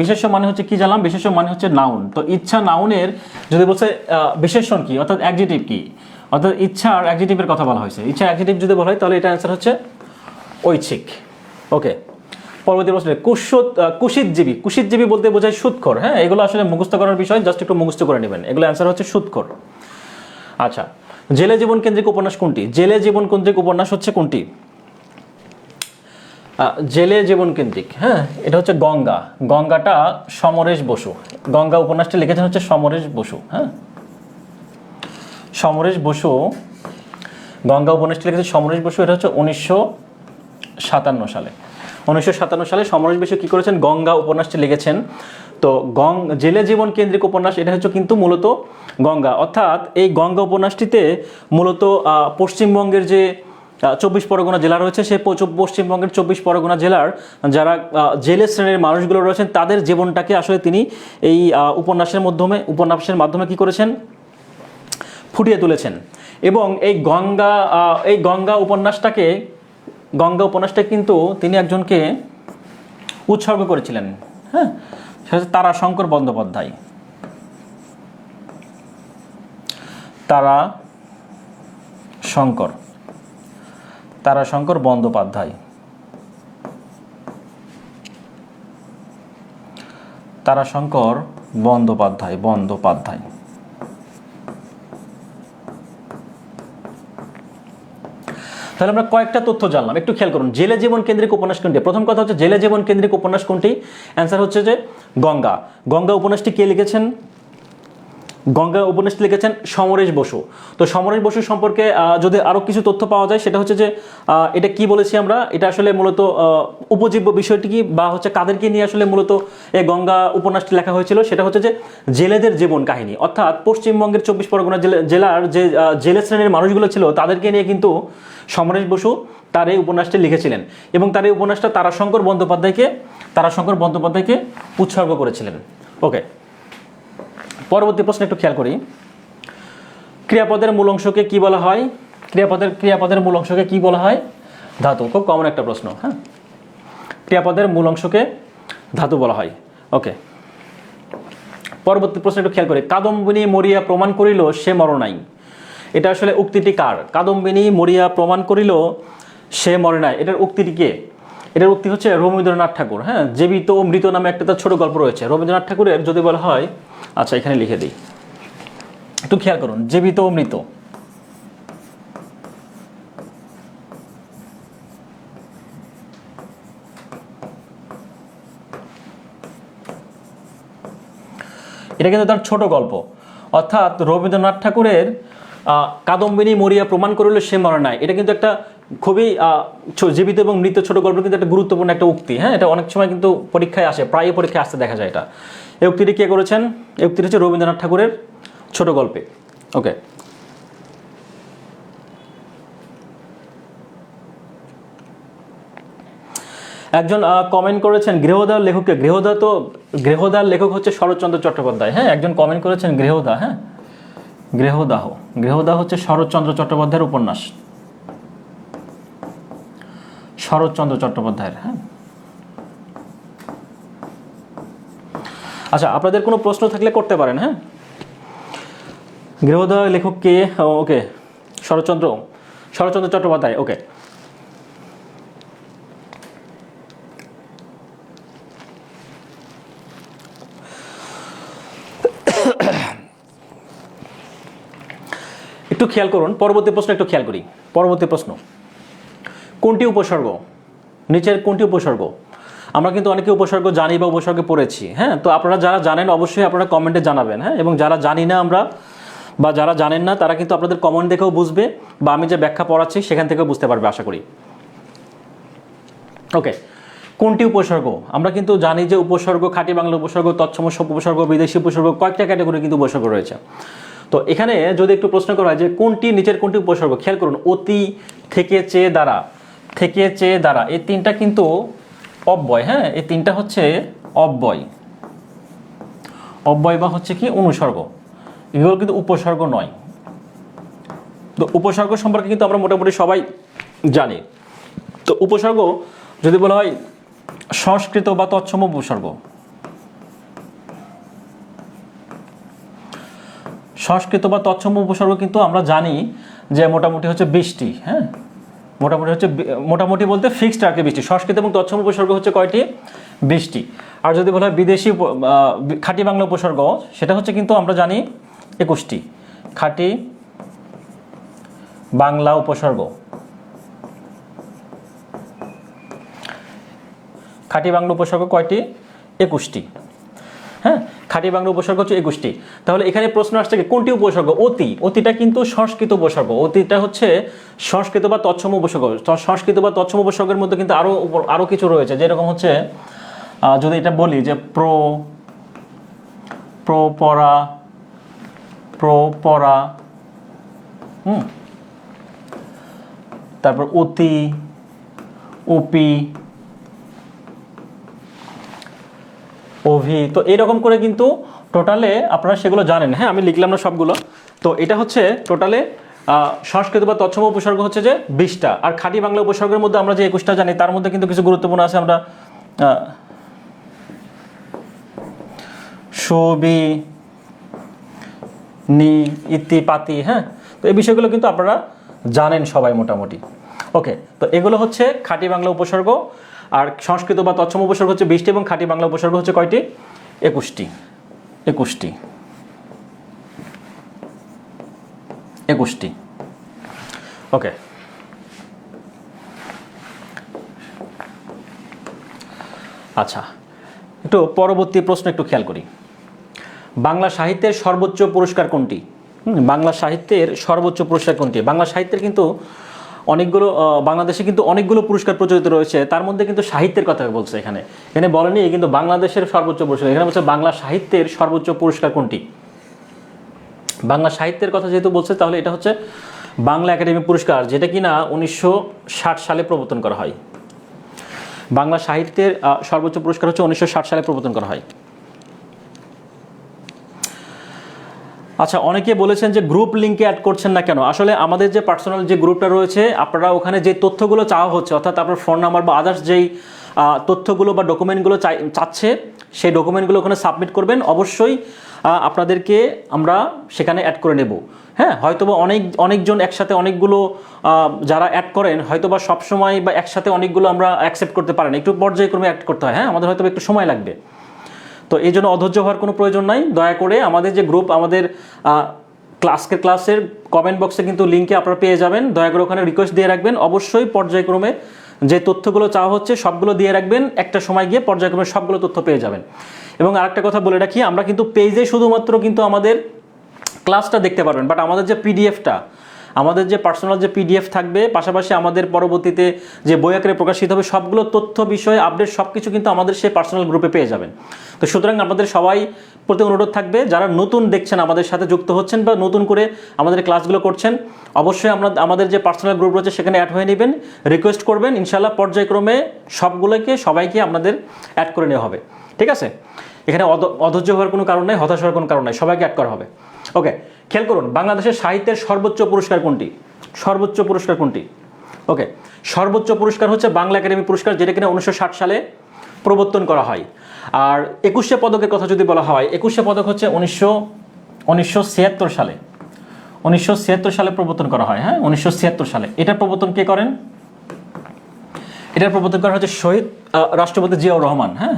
Speaker 1: বিশেষ্য মানে হচ্ছে কি জানলাম, বিশেষ্য মানে হচ্ছে নাউন। তো ইচ্ছা নাউনের যদি বলছে বিশেষণ কি, অর্থাৎ অ্যাডজেক্টিভ কি, অর্থাৎ ইচ্ছার অ্যাডজেক্টিভের কথা বলা হয়েছে। ইচ্ছা অ্যাডজেক্টিভ যদি বলা হয় তাহলে এটা অ্যান্সার হচ্ছে ঐচ্ছিক। ওকে, পরবর্তী প্রশ্ন, কুশিতজীবী বলতে বোঝায় সুদখোর। হ্যাঁ, এগুলো আসলে মুখস্থ করার বিষয়, জাস্ট একটু মুখস্থ করে নেবেন। এগুলো অ্যান্সার হচ্ছে সুদখোর। আচ্ছা, জেলে জীবন কেন্দ্রিক উপন্যাস কোনটি? জেলে জীবন কেন্দ্রিক উপন্যাস হচ্ছে কোনটি? জেলে জীবন কেন্দ্রিক, হ্যাঁ, এটা হচ্ছে গঙ্গা। গঙ্গাটা সমরেশ বসু, গঙ্গা উপন্যাসটা লিখেছেন হচ্ছে সমরেশ বসু। হ্যাঁ, সমরেশ বসু গঙ্গা উপন্যাসটি লিখেছে সমরেশ বসু। এটা হচ্ছে 1957 সালে। 1957 সালে সমরেশ বসু কী করেছেন, গঙ্গা উপন্যাসটি লিখেছেন। তো জেলে জীবন কেন্দ্রিক উপন্যাস এটা হচ্ছে কিন্তু মূলত গঙ্গা, অর্থাৎ এই গঙ্গা উপন্যাসটিতে মূলত পশ্চিমবঙ্গের যে 24 পরগনা জেলা রয়েছে, সেই পশ্চিমবঙ্গের 24 পরগনা জেলার যারা জেলে শ্রেণীর মানুষগুলো রয়েছেন তাদের জীবনটাকে আসলে তিনি এই উপন্যাসের মাধ্যমে কি করেছেন, ফুটিয়ে তুলেছেন। এবং এই গঙ্গা উপন্যাসটা কিন্তু তিনি একজনকে উৎসর্গ করেছিলেন। হ্যাঁ, সেটা হচ্ছে তারাশঙ্কর বন্দ্যোপাধ্যায়। তারাশঙ্কর বন্দ্যোপাধ্যায়। তাহলে আমরা কয়েকটা তথ্য জানলাম, একটু খেয়াল করুন। জেলে জীবন কেন্দ্রিক উপন্যাস কোনটি? প্রথম কথা হচ্ছে জেলে জীবন কেন্দ্রিক উপন্যাস কোনটি, অ্যান্সার হচ্ছে যে গঙ্গা উপন্যাসটি কে লিখেছেন? গঙ্গা উপন্যাসটি লিখেছেন সমরেশ বসু। তো সমরেশ বসু সম্পর্কে যদি আরও কিছু তথ্য পাওয়া যায়, সেটা হচ্ছে যে এটা কি বলেছি আমরা, এটা আসলে মূলত উপজীব্য বিষয়টি কি বা হচ্ছে কাদেরকে নিয়ে আসলে মূলত এই গঙ্গা উপন্যাসটি লেখা হয়েছিল, সেটা হচ্ছে যে জেলেদের জীবন কাহিনী, অর্থাৎ পশ্চিমবঙ্গের 24 পরগনা জেলার যে জেলে শ্রেণীর মানুষগুলো ছিল তাদেরকে নিয়ে কিন্তু সমরেশ বসু তার এই উপন্যাসটি লিখেছিলেন। এবং তার এই উপন্যাসটা তারাশঙ্কর বন্দ্যোপাধ্যায়কে উৎসর্গ করেছিলেন। ওকে, পরবর্তী প্রশ্ন একটু খেয়াল করি। ক্রিয়াপদের মূল অংশকে কি বলা হয়? ক্রিয়াপদের মূল অংশকে কি বলা হয়? ধাতু। খুব কমন একটা প্রশ্ন। হ্যাঁ, ক্রিয়াপদের মূল অংশকে ধাতু বলা হয়। ওকে, পরবর্তী প্রশ্ন একটু খেয়াল করি। কাদম্বিনী মরিয়া প্রমাণ করিল সে মর নাই, এটা আসলে উক্তিটি কার? কাদম্বিনী মরিয়া প্রমাণ করিল সে মরে নাই, এটার উক্তিটি কে? এটার উক্তি হচ্ছে রবীন্দ্রনাথ ঠাকুর। হ্যাঁ, জীবিত ও মৃত নামে একটা তার ছোট গল্প রয়েছে রবীন্দ্রনাথ ঠাকুরের। যদি বলা হয়, আচ্ছা এখানে লিখে দিই, একটু খেয়াল করুন। জীবিত ও মৃত, এটা কিন্তু তার ছোট গল্প। অর্থাৎ রবীন্দ্রনাথ ঠাকুরের কাদম্বিনী মরিয়া প্রমাণ করিল সে মরে নাই, এটা কিন্তু একটা খুবই জীবিত এবং মৃত ছোট গল্প, কিন্তু একটা গুরুত্বপূর্ণ একটা উক্তি। হ্যাঁ, এটা অনেক সময় কিন্তু পরীক্ষায় আসে, প্রায় পরীক্ষায় আসতে দেখা যায় এটা। এই উক্তিটি কে করেছেন? এই উক্তিটি হচ্ছে রবীন্দ্রনাথ ঠাকুরের ছোট গল্পে। ওকে, একজন কমেন্ট করেছেন গৃহদার লেখককে। গৃহদার লেখক হচ্ছে শরৎচন্দ্র চট্টোপাধ্যায়। হ্যাঁ, একজন কমেন্ট করেছেন গৃহদা। হ্যাঁ, গৃহদাহ হচ্ছে শরৎচন্দ্র চট্টোপাধ্যায়ের উপন্যাস, শরৎচন্দ্র চট্টোপাধ্যায়ের। হ্যাঁ, আচ্ছা, আপনাদের কোনো প্রশ্ন থাকলে করতে পারেন। হ্যাঁ, গৃহোদয় লেখক কে? ওকে, শরৎচন্দ্র চট্টোপাধ্যায়। ওকে, একটু খেয়াল করুন পরবর্তী প্রশ্ন, একটু খেয়াল করি পরবর্তী প্রশ্ন। কোনটি উপসর্গ? নিচের কোনটি উপসর্গ? আমরা কিন্তু অনেকে উপসর্গ জানি বা উপসর্গে পড়েছি, হ্যাঁ। তো আপনারা যারা জানেন অবশ্যই আপনারা কমেন্টে জানাবেন, হ্যাঁ। এবং যারা জানি না আমরা বা যারা জানেন না তারা কিন্তু আপনাদের কমেন্ট দেখেও বুঝবে, বা আমি যে ব্যাখ্যা পড়াচ্ছি সেখান থেকেও বুঝতে পারবে আশা করি। ওকে, কোনটি উপসর্গ? আমরা কিন্তু জানি যে উপসর্গ, খাঁটি বাংলা উপসর্গ, তৎসম উপসর্গ, বিদেশি উপসর্গ, কয়েকটা ক্যাটাগরি কিন্তু উপসর্গ রয়েছে। তো এখানে যদি একটু প্রশ্ন করা হয় যে কোনটি নিচের কোনটি উপসর্গ, খেয়াল করুন অতি, থেকে, চেয়ে, দ্বারা, থেকে, চেয়ে, দ্বারা, এই তিনটা কিন্তু অব্যয়, হ্যাঁ। এই তিনটা হচ্ছে অব্যয়, অব্যয় বা হচ্ছে কি অনুসর্গ, এগুলো কিন্তু উপসর্গ নয়। তো উপসর্গ সম্পর্কে কিন্তু আমরা মোটামুটি সবাই জানি। তো উপসর্গ যদি বলা হয় সংস্কৃত বা তৎসম উপসর্গ, সংস্কৃত বা তৎসম উপসর্গ কিন্তু আমরা জানি যে মোটামুটি হচ্ছে 20টি, হ্যাঁ। মোটামুটি বলতে ফিক্সড আর কি 20টি। সংস্কৃত এবং তৎসম উপসর্গ হচ্ছে কয়টি? 20টি। আর যদি বলা হয় বিদেশি খাঁটি বাংলা উপসর্গ, সেটা হচ্ছে কিন্তু আমরা জানি 21টি। খাঁটি বাংলা উপসর্গ, খাঁটি বাংলা উপসর্গ কয়টি? 21টি, হ্যাঁ। খাঁটি বাংলা উপসর্গ হচ্ছে 21টি। তাহলে এখানে প্রশ্ন আসছে কি কোনটি উপসর্গ? অতি, অতিটা কিন্তু সংস্কৃত উপসর্গ, অতিটা হচ্ছে সংস্কৃত বা তৎসম উপসর্গ। সংস্কৃত বা তৎসম উপসর্গের মধ্যে কিন্তু আরো কিছু রয়েছে, যেরকম হচ্ছে যদি এটা বলি যে প্রপরা, তারপর অতি, উপি, অভি, তো এইরকম করে কিন্তু টোটালে আপনারা সেগুলো জানেন, হ্যাঁ। আমি লিখলাম না সবগুলো। তো এটা হচ্ছে টোটালে সংস্কৃত বা তৎসম উপসর্গ হচ্ছে যে 20টা। আর খাঁটি বাংলা উপসর্গের মধ্যে আমরা যে 21টা জানি তার মধ্যে কিন্তু কিছু গুরুত্বপূর্ণ আছে। আমরা সবি, নি, ইতি, পাতি, হ্যাঁ। তো এই বিষয়গুলো কিন্তু আপনারা জানেন সবাই মোটামুটি। ওকে, তো এগুলো হচ্ছে খাঁটি বাংলা উপসর্গ। আর সংস্কৃত বা তৎসম উপসর্গ হচ্ছে 20টি এবং খাঁটি বাংলা উপসর্গ হচ্ছে কয়টি? 21টি। ওকে, আচ্ছা, একটু পরবর্তী প্রশ্ন একটু খেয়াল করি। বাংলা সাহিত্যের সর্বোচ্চ পুরস্কার কোনটি? বাংলা সাহিত্যের সর্বোচ্চ পুরস্কার কোনটি? বাংলা সাহিত্যের কিন্তু অনেকগুলো, বাংলাদেশে কিন্তু অনেকগুলো পুরস্কার প্রচলিত রয়েছে, তার মধ্যে কিন্তু সাহিত্যের কথা বলছে এখানে। এখানে বলেনি কিন্তু বাংলাদেশের সর্বোচ্চ পুরস্কার, এখানে বলছে বাংলা সাহিত্যের সর্বোচ্চ পুরস্কার কোনটি। বাংলা সাহিত্যের কথা যেহেতু বলছে, তাহলে এটা হচ্ছে বাংলা একাডেমি পুরস্কার, যেটা কিনা 1960 সালে প্রবর্তন করা হয়। বাংলা সাহিত্যের সর্বোচ্চ পুরস্কার হচ্ছে 1960 সালে প্রবর্তন করা হয়। আচ্ছা, অনেকে বলেছেন যে গ্রুপ লিঙ্কে অ্যাড করছেন না কেন? আসলে আমাদের যে পার্সোনাল যে গ্রুপটা রয়েছে, আপনারা ওখানে যে তথ্যগুলো চাওয়া হচ্ছে, অর্থাৎ আপনার ফোন নাম্বার বা আদার্স যেই তথ্যগুলো বা ডকুমেন্টগুলো চাচ্ছে, সেই ডকুমেন্টগুলো ওখানে সাবমিট করবেন। অবশ্যই আপনাদেরকে আমরা সেখানে অ্যাড করে নেব, হ্যাঁ। হয়তোবা অনেকজন একসাথে অনেকগুলো যারা অ্যাড করেন, হয়তোবা সবসময় বা একসাথে অনেকগুলো আমরা অ্যাকসেপ্ট করতে পারেন, একটু পর্যায়ক্রমে অ্যাড করতে হয়, হ্যাঁ। আমাদের হয়তো একটু সময় লাগবে। তো এই জন্য অধৈর্য হওয়ার কোনো প্রয়োজন নাই। দয়া করে আমাদের যে গ্রুপ, আমাদের ক্লাসের কমেন্ট বক্সে কিন্তু লিঙ্কে আপনারা পেয়ে যাবেন। দয়া করে ওখানে রিকোয়েস্ট দিয়ে রাখবেন। অবশ্যই পর্যায়ক্রমে যে তথ্যগুলো চাওয়া হচ্ছে সবগুলো দিয়ে রাখবেন। একটা সময় গিয়ে পর্যায়ক্রমে সবগুলো তথ্য পেয়ে যাবেন। এবং আরেকটা কথা বলে রাখি, আমরা কিন্তু পেজে শুধুমাত্র কিন্তু আমাদের ক্লাসটা দেখতে পারবেন, বাট আমাদের যে পিডিএফটা, আমাদের যে পার্সোনাল যে পিডিএফ থাকবে, পাশাপাশি আমাদের পরবর্তীতে যে বই আকারে প্রকাশিত হবে, সবগুলো তথ্য বিষয় আপডেট সব কিছু কিন্তু আমাদের সেই পার্সোনাল গ্রুপে পেয়ে যাবেন। তো সুতরাং আপনাদের সবাই প্রতি অনুরোধ থাকবে, যারা নতুন দেখছেন, আমাদের সাথে যুক্ত হচ্ছেন বা নতুন করে আমাদের ক্লাসগুলো করছেন, অবশ্যই আমাদের যে পার্সোনাল গ্রুপ রয়েছে সেখানে অ্যাড হয়ে নেবেন, রিকোয়েস্ট করবেন। ইনশাআল্লাহ পর্যায়ক্রমে সবাইকে আপনাদের অ্যাড করে নেওয়া হবে, ঠিক আছে? এখানে অধৈর্য হওয়ার কোনো কারণ নাই, হতাশ হওয়ার কোনো কারণ নাই, সবাইকে অ্যাড করা হবে। ওকে, খেয়াল করুন, বাংলাদেশের সাহিত্যের সর্বোচ্চ পুরস্কার কোনটি? সর্বোচ্চ পুরস্কার কোনটি? ওকে, সর্বোচ্চ পুরস্কার হচ্ছে বাংলা একাডেমি পুরস্কার, যেটা কিনা 1960 সালে প্রবর্তন করা হয়। আর 21শে পদকের কথা যদি বলা হয়, 21শে পদক হচ্ছে 1976 সালে, 1976 সালে প্রবর্তন করা হয়। হ্যাঁ, 1976 সালে। এটার প্রবর্তন কে করেন? এটার প্রবর্তন করা হচ্ছে শহীদ রাষ্ট্রপতি জিয়াউর রহমান। হ্যাঁ,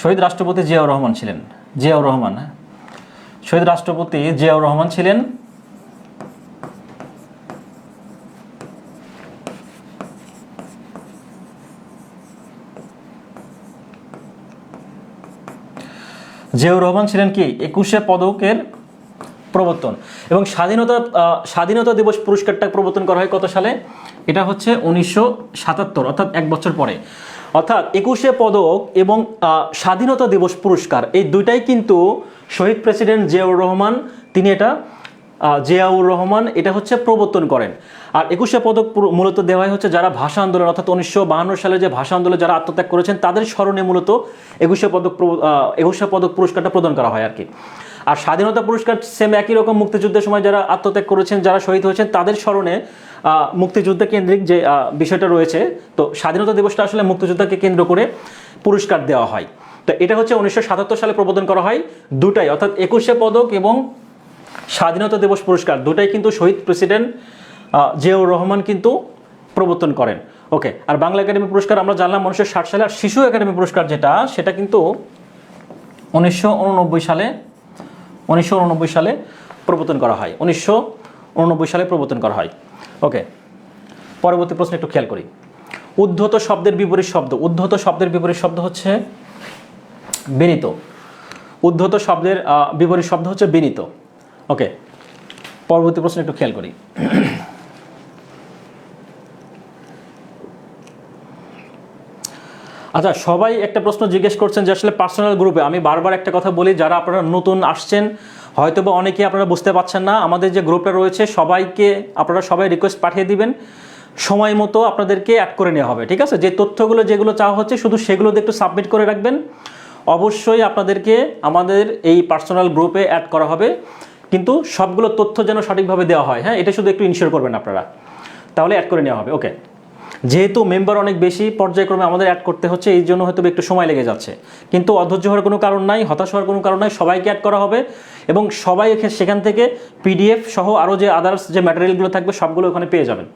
Speaker 1: শহীদ রাষ্ট্রপতি জিয়াউর রহমান ছিলেন। জিয়াউর রহমান, হ্যাঁ, শহীদ রাষ্ট্রপতি জিয়াউর রহমান ছিলেন। জিয়াউর রহমান ছিলেন কি 21শে পদকের প্রবর্তন। এবং স্বাধীনতা দিবস পুরস্কারটা প্রবর্তন করা হয় কত সালে? এটা হচ্ছে 1977, অর্থাৎ 1 বছর পরে। অর্থাৎ 21শে পদক এবং স্বাধীনতা দিবস পুরস্কার এই দুইটাই কিন্তু শহীদ প্রেসিডেন্ট জিয়াউর রহমান এটা হচ্ছে প্রবর্তন করেন। আর 21শে পদক মূলত দেওয়া হচ্ছে যারা ভাষা আন্দোলন, অর্থাৎ 1952 সালে যে ভাষা আন্দোলনে যারা আত্মত্যাগ করেছেন তাদের স্মরণে মূলত 21শে পদক পুরস্কারটা প্রদান করা হয় আর কি। আর স্বাধীনতা পুরস্কার সেম একই রকম, মুক্তিযুদ্ধের সময় যারা আত্মত্যাগ করেছেন, যারা শহীদ হয়েছেন তাদের স্মরণে মুক্তিযুদ্ধ কেন্দ্রিক যে বিষয়টা রয়েছে, তো স্বাধীনতা দিবসটা আসলে মুক্তিযোদ্ধাকে কেন্দ্র করে পুরস্কার দেওয়া হয়। তো এটা হচ্ছে 1977 সালে প্রবর্তন করা হয় দুটাই, অর্থাৎ 21শে পদক এবং স্বাধীনতা দিবস পুরস্কার দুটাই কিন্তু শহীদ প্রেসিডেন্ট জিয়াউর রহমান কিন্তু প্রবর্তন করেন। ওকে, আর বাংলা একাডেমি পুরস্কার আমরা জানলাম 1960 সালে। আর শিশু একাডেমি পুরস্কার সেটা কিন্তু 1989 সালে প্রবর্তন করা হয়। 1989 সালে প্রবর্তন করা হয়। ওকে, পরবর্তী প্রশ্ন একটু খেয়াল করি। উদ্ধত শব্দের বিপরীত শব্দ। উদ্ধত শব্দের বিপরীত শব্দ হচ্ছে বিনীত। উদ্ধত শব্দের বিপরীত শব্দ হচ্ছে বিনীত। ওকে, পরবর্তী প্রশ্ন একটু খেয়াল করি। আচ্ছা, সবাই একটা প্রশ্ন জিজ্ঞেস করছেন যে আসলে পার্সোনাল গ্রুপে, আমি বারবার একটা কথা বলি, যারা আপনারা নতুন আসছেন হয়তো বা অনেকে আপনারা বুঝতে পারছেন না, আমাদের যে গ্রুপটা রয়েছে সবাইকে আপনারা সবাই রিকোয়েস্ট পাঠিয়ে দিবেন, সময় মতো আপনাদেরকে অ্যাড করে নেওয়া হবে। ঠিক আছে, যে তথ্যগুলো যেগুলো চাওয়া হচ্ছে শুধু সেগুলোতে একটু সাবমিট করে রাখবেন। অবশ্যই আপনাদেরকে আমাদের এই পার্সোনাল গ্রুপে অ্যাড করা হবে, কিন্তু সবগুলো তথ্য যেন সঠিকভাবে দেওয়া হয়। হ্যাঁ, এটা শুধু একটু ইনশিওর করবেন আপনারা, তাহলে অ্যাড করে নেওয়া হবে। ওকে, যেহেতু মেম্বার অনেক বেশি পর্যায়ক্রমে আমাদের অ্যাড করতে হচ্ছে, এই জন্য হয়তো একটু সময় লেগে যাচ্ছে, কিন্তু অধৈর্য হওয়ার কোনো কারণ নাই, হতাশ হওয়ার কোনো কারণ নাই। সবাইকে অ্যাড করা হবে এবং সবাই সেখান থেকে পিডিএফ সহ আরও যে আদার্স যে ম্যাটেরিয়ালগুলো থাকবে সবগুলো ওখানে পেয়ে যাবেন।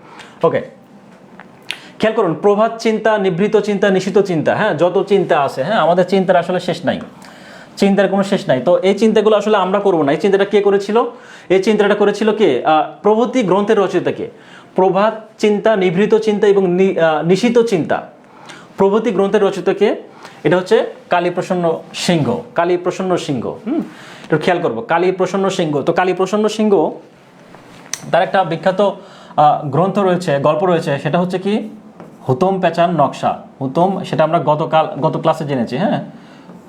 Speaker 1: ওকে, খেয়াল করুন, প্রভাত চিন্তা, নিভৃত চিন্তা, নিশিত চিন্তা, হ্যাঁ, যত চিন্তা আছে, হ্যাঁ, আমাদের চিন্তার আসলে শেষ নাই, চিন্তার কোনো শেষ নাই। তো এই চিন্তাগুলো আসলে আমরা করবো না। এই চিন্তাটা কে করেছিল? এই চিন্তাটা করেছিল কে? প্রভৃতি গ্রন্থের রচয়িতাকে। প্রভাত চিন্তা, নিভৃত চিন্তা এবং নিশিত চিন্তা, প্রভৃতি গ্রন্থের রচয়িতাকে? এটা হচ্ছে কালীপ্রসন্ন সিংহ। কালীপ্রসন্ন সিংহ, একটু খেয়াল করবো, কালীপ্রসন্ন সিংহ। তো কালীপ্রসন্ন সিংহ তার একটা বিখ্যাত গ্রন্থ রয়েছে, গল্প রয়েছে, সেটা হচ্ছে কি হুতম প্যাঁচার নকশা। হুতম, সেটা আমরা গত ক্লাসে জেনেছি। হ্যাঁ,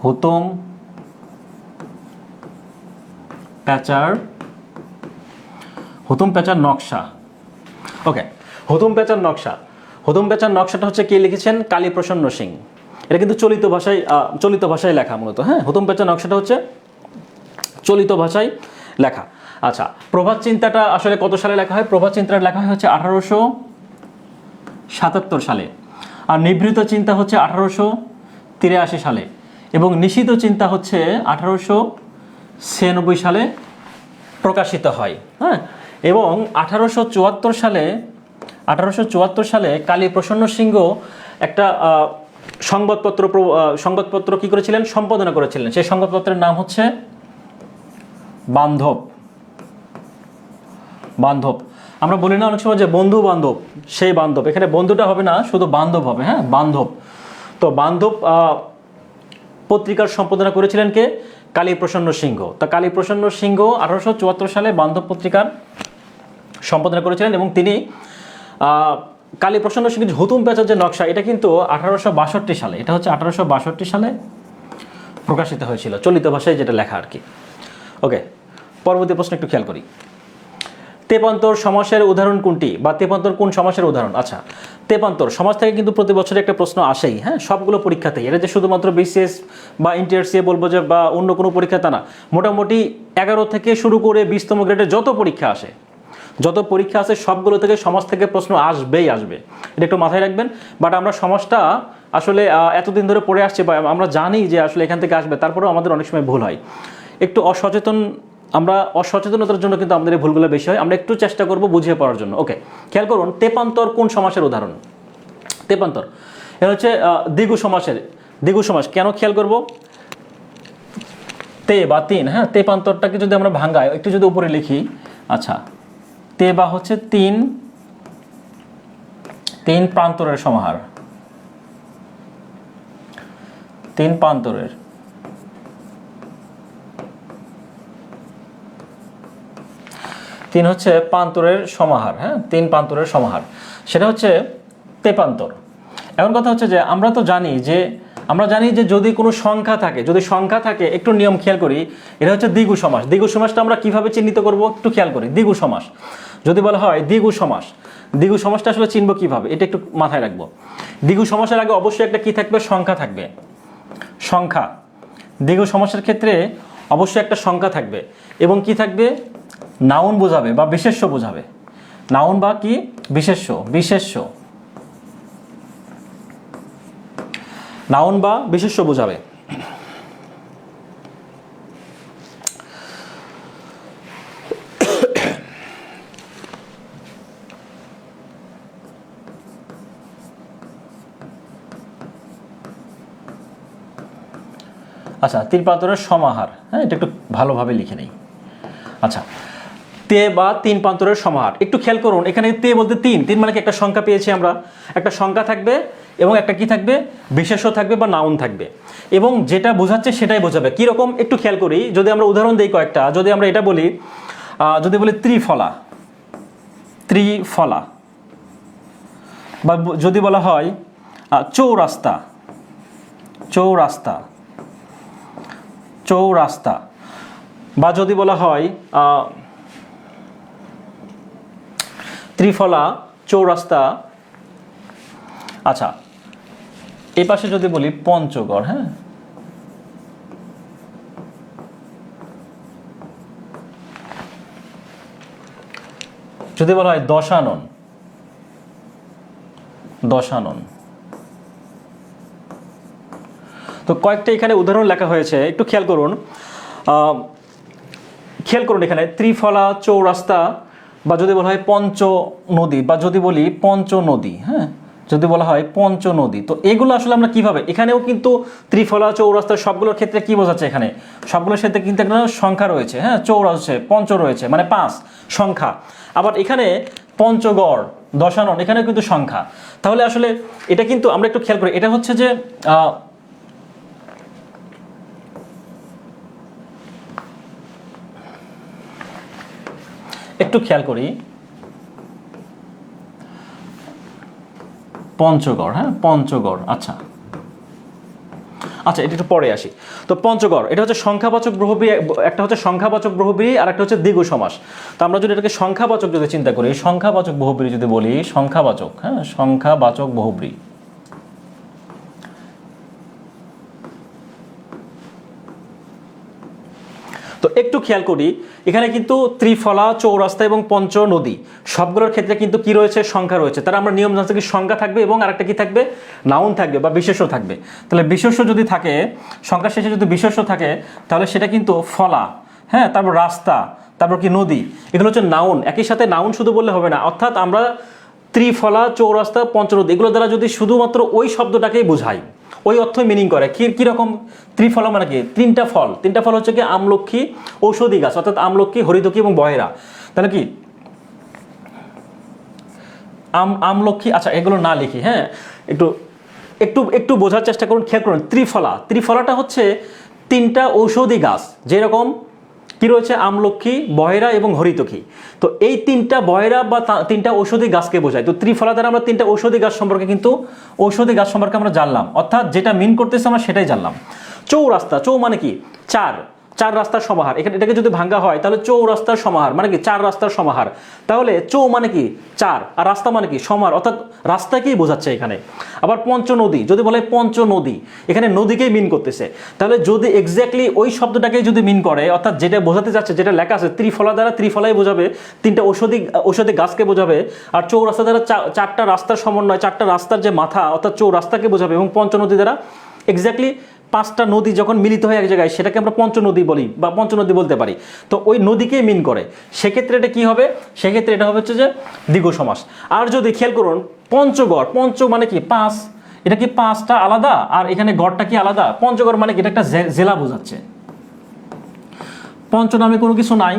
Speaker 1: হুতম প্যাঁচার নকশা। ওকে, হুতম প্যাঁচার নকশা। হুতম প্যাঁচার নকশাটা হচ্ছে কে লিখেছেন? কালীপ্রসন্ন সিং। এটা কিন্তু চলিত ভাষায় লেখা মূলত। হ্যাঁ, হুতম প্যাঁচার নকশাটা হচ্ছে চলিত ভাষায় লেখা। আচ্ছা, প্রভাত চিন্তাটা আসলে কত সালে লেখা হয়? প্রভাত চিন্তাটা লেখা হয় হচ্ছে 1877 সালে। আর নিভৃত চিন্তা হচ্ছে 1883 সালে এবং নিশিত চিন্তা হচ্ছে 1896 সালে প্রকাশিত হয়। হ্যাঁ, এবং 1874 সালে কালীপ্রসন্ন সিংহ একটা সংবাদপত্র কি করেছিলেন? সম্পাদনা করেছিলেন। সেই সংবাদপত্রের নাম হচ্ছে বান্ধব। আমরা বলি না অনেক সময় যে বন্ধু বান্ধব, সেই বান্ধব। এখানে বন্ধুটা হবে না, শুধু বান্ধব হবে। হ্যাঁ, বান্ধব। তো বান্ধব পত্রিকার সম্পাদনা করেছিলেন কে? কালীপ্রসন্ন সিংহ। তা কালীপ্রসন্ন সিংহ 1874 সালে বান্ধব পত্রিকার সম্পাদনা করেছিলেন এবং তিনি কালীপ্রসন্ন সিংহ হুতুম প্যাঁচার যে নকশা, এটা কিন্তু 1862 সালে, এটা হচ্ছে 1862 সালে প্রকাশিত হয়েছিল, চলিত ভাষায় যেটা লেখা আর কি। ওকে, পরবর্তী প্রশ্ন একটু খেয়াল করি। তেপান্তর সমাসের উদাহরণ কোনটি, বা তেপান্তর কোন সমাসের উদাহরণ? আচ্ছা, তেপান্তর সমাজ থেকে কিন্তু প্রতি বছরে একটা প্রশ্ন আসেই। হ্যাঁ, সবগুলো পরীক্ষাতেই। এটা যে শুধুমাত্র বিসিএস বা ইন্টারসিএ বলবো যে বা অন্য কোনো পরীক্ষা তা না, মোটামুটি 11 থেকে শুরু করে 20তম গ্রেডের যত পরীক্ষা আসে সবগুলো থেকে সমাজ থেকে প্রশ্ন আসবে। এটা একটু মাথায় রাখবেন। বাট আমরা সমাজটা আসলে এতদিন ধরে পড়ে আসছি বা আমরা জানি যে আসলে এখান থেকে আসবে, তারপরেও আমাদের অনেক সময় ভুল হয়। একটু অসচেতন আমরা অসচেতনতার জন্য কিন্তু আমাদের এই ভুলগুলো বেশি হয়। আমরা একটু চেষ্টা করব বুঝিয়ে পড়ার জন্য। ওকে, খেয়াল করুন, তেপান্তর কোন সমাসের উদাহরণ? তেপান্তর এটা হচ্ছে দ্বিগু সমাসের। দ্বিগু সমাস কেন খেয়াল করব? তে বা তিন, হ্যাঁ, তেপান্তরটাকে যদি আমরা ভাঙাই, একটু যদি উপরে লিখি, আচ্ছা, তে বা হচ্ছে তিন, তিন প্রান্তরের সমাহার, তিন প্রান্তরের, তিন হচ্ছে প্রান্তরের সমাহার, হ্যাঁ, তিন প্রান্তরের সমাহার, সেটা হচ্ছে তেপান্তর। এখন কথা হচ্ছে যে আমরা জানি যে যদি কোনো সংখ্যা থাকে, যদি সংখ্যা থাকে, একটু নিয়ম খেয়াল করি, এটা হচ্ছে দ্বিগু সমাস। দ্বিগু সমাসটা আমরা কিভাবে চিহ্নিত করব একটু খেয়াল করি। দ্বিগু সমাস যদি বলা হয় দ্বিগু সমাস, দ্বিগু সমাসটা আসলে চিনব কিভাবে, এটা একটু মাথায় রাখবো। দ্বিগু সমাসের আগে অবশ্যই একটা কি থাকবে? সংখ্যা থাকবে, সংখ্যা। দ্বিগু সমাসের ক্ষেত্রে অবশ্যই একটা সংখ্যা থাকবে এবং কি থাকবে? নাউন বোঝাবে বা বিশেষ্য বোঝাবে। নাউন বা কি? বিশেষ্য, বিশেষ্য, নাউন বা বিশেষ্য বোঝাবে। আচ্ছা, তিন প্রান্তরের সমাহার, হ্যাঁ, এটা একটু ভালোভাবে লিখে নেই। আচ্ছা, তে বা তিন প্রান্তরের সমাহার, একটু খেয়াল করুন, এখানে তে বলতে তিন, তিন মানে কি? একটা সংখ্যা পেয়েছি আমরা, একটা সংখ্যা থাকবে এবং একটা কি থাকবে? বিশেষ্য থাকবে বা নাউন থাকবে, এবং যেটা বোঝাচ্ছে সেটাই বোঝাবে। কীরকম একটু খেয়াল করি, যদি আমরা উদাহরণ দিই কয়েকটা, যদি আমরা এটা বলি, যদি বলি ত্রিফলা, ত্রিফলা, বা যদি বলা হয় চৌরাস্তা, চৌরাস্তা, চৌরাস্তা, বা যদি বলা হয় ত্রিফলা, চৌরাস্তা। আচ্ছা, এই পাশে যদি বলি পঞ্চগড়, হ্যাঁ, যদি বলা হয় দশানন, দশানন। তো কয়েকটা এখানে উদাহরণ লেখা হয়েছে, একটু খেয়াল করুন। খেয়াল করুন এখানে ত্রিফলা, চৌরাস্তা, বা যদি বলা হয় পঞ্চ নদী, বা যদি বলি পঞ্চ নদী, হ্যাঁ, যদি বলা হয় পঞ্চ নদী, তো এগুলো আসলে আমরা কিভাবে, এখানেও কিন্তু ত্রিফলা, চৌরাস্তা সবগুলোর ক্ষেত্রে কি বোঝাচ্ছে? এখানে সবগুলোর ক্ষেত্রে কিন্তু একটা সংখ্যা রয়েছে, হ্যাঁ, চৌরাস্তা, পঞ্চ রয়েছে মানে পাঁচ, সংখ্যা। আবার এখানে পঞ্চগড়, দশানন, এখানেও কিন্তু সংখ্যা। তাহলে আসলে এটা কিন্তু আমরা একটু খেয়াল করি, এটা হচ্ছে যে একটু খেয়াল করি, পঞ্চগড়, হ্যাঁ, পঞ্চগড়। আচ্ছা, আচ্ছা, এটা একটু পরে আসি। তো পঞ্চগড় এটা হচ্ছে সংখ্যাবাচক বহুব্রী, একটা হচ্ছে সংখ্যাবাচক বহুব্রী আর একটা হচ্ছে দ্বিগু সমাস। তো আমরা যদি এটাকে সংখ্যাবাচক যদি চিন্তা করি, সংখ্যাবাচক বহুব্রী যদি বলি, সংখ্যাবাচক, হ্যাঁ, সংখ্যাবাচক বহুব্রী। তো একটু খেয়াল করি, এখানে কিন্তু ত্রিফলা, চৌরাস্তা এবং পঞ্চ নদী সবগুলোর ক্ষেত্রে কিন্তু কি রয়েছে? সংখ্যা রয়েছে। তারা আমরা নিয়ম জানতে কি সংখ্যা থাকবে এবং আরেকটা কি থাকবে? নাউন থাকবে বা বিশেষ্য থাকবে। তাহলে বিশেষ্য যদি থাকে, সংখ্যার শেষে যদি বিশেষ্য থাকে, তাহলে সেটা কিন্তু ফলা, হ্যাঁ, তারপর রাস্তা, তারপর কি নদী, এগুলো হচ্ছে নাউন। একই সাথে নাউন শুধু বললে হবে না, অর্থাৎ আমরা ত্রিফলা, চৌরাস্তা, পঞ্চনদী এগুলো দ্বারা যদি শুধুমাত্র ওই শব্দটাকেই বোঝাই, ওই অর্থই মিনিং করে। কীরকম? ত্রিফলা মানে কি? তিনটা ফল, তিনটা ফল হচ্ছে কি? আমলক্ষী, ঔষধি গাছ, অর্থাৎ আমলক্ষী, হরিতকি এবং বহেরা। তাহলে কি আমলক্ষী? আচ্ছা, এগুলো না লিখি, হ্যাঁ, একটু একটু একটু বোঝার চেষ্টা করুন, খেয়াল করুন। ত্রিফলা, ত্রিফলাটা হচ্ছে তিনটা ঔষধি গাছ, যেরকম কি রয়েছে? আমলক্ষী, বহেরা এবং হরিতকি। তো এই তিনটা বহেরা বা তিনটা ঔষধি গাছকে বোঝায়। তো ত্রিফলা দ্বারা আমরা তিনটা ঔষধি গাছ সম্পর্কে আমরা জানলাম, অর্থাৎ যেটা মিন করতেছে আমরা সেটাই জানলাম। চৌরাস্তা, চৌ মানে কি? চার, চার রাস্তার সমাহার। এটাকে যদি ভাঙ্গা হয় তাহলে চৌরাস্তার সমাহার মানে কি? চার রাস্তার সমাহার। তাহলে চৌ মানে কি? চার, আর রাস্তা মানে কি? সমাহার, অর্থাৎ রাস্তাকেই বোঝাচ্ছে এখানে। আবার পঞ্চ নদী, যদি বলে পঞ্চ নদী, এখানে নদীকেই মিন করতেছে। তাহলে যদি এক্স্যাক্টলি ওই শব্দটাকেই যদি মিন করে, অর্থাৎ যেটা বোঝাতে যাচ্ছে, যেটা লেখা আছে ত্রিফলা দ্বারা ত্রিফলাই বোঝাবে, তিনটা ঔষধি গাছকে বোঝাবে, আর চৌরাস্তা দ্বারা চারটা রাস্তার সমন্বয়, চারটা রাস্তার যে মাথা, অর্থাৎ চৌরাস্তাকে বোঝাবে, এবং পঞ্চ নদী দ্বারা এক্স্যাক্টলি 5টা নদী যখন মিলিত হয় এক জায়গায় সেটাকে আমরা পঞ্চনদী বলি বা পঞ্চনদী বলতে পারি, তো ওই নদীকেই মিন করে। সেক্ষেত্রে এটা কি হবে, সেক্ষেত্রে এটা হবে হচ্ছে যে দ্বিগু সমাস। আর যদি খেয়াল করুন পঞ্চগড়, পঞ্চ মানে কি 5, এটা কি 5টা আলাদা আর এখানে গড়টা কি আলাদা? পঞ্চগড় মানে কি এটা একটা জেলা বোঝাচ্ছে। পঞ্চ নামে কোনো কিছু নাই,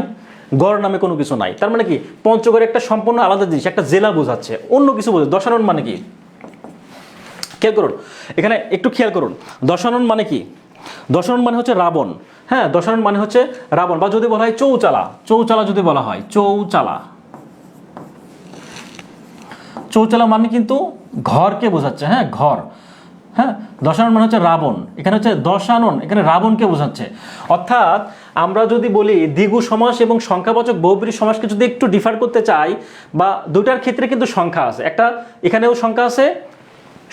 Speaker 1: গড় নামে কোনো কিছু নাই, তার মানে কি পঞ্চগড় একটা সম্পূর্ণ আলাদা জিনিস, একটা জেলা বোঝাচ্ছে, অন্য কিছু বোঝাচ্ছে। দশানন মানে কি খেয়াল করুন, এখানে একটু খেয়াল করুন, দশানন মানে কি? দশানন মানে হচ্ছে রাবণ। হ্যাঁ, দশানন মানে হচ্ছে রাবণ, বা যদি বলা হয় চৌচালা, চৌচালা যদি বলা হয় চৌচালা, চৌচালা মানে কিন্তু ঘরকে বোঝাচ্ছে। হ্যাঁ, ঘর। হ্যাঁ, দশানন মানে হচ্ছে রাবণ, এখানে হচ্ছে দশানন, এখানে রাবণকে বোঝাচ্ছে। অর্থাৎ আমরা যদি বলি দ্বিগু সমাস এবং সংখ্যাবাচক বহুব্রীহি সমাসকে যদি একটু ডিফার করতে চাই, বা দুটার ক্ষেত্রে কিন্তু সংখ্যা আছে, একটা এখানেও সংখ্যা আছে,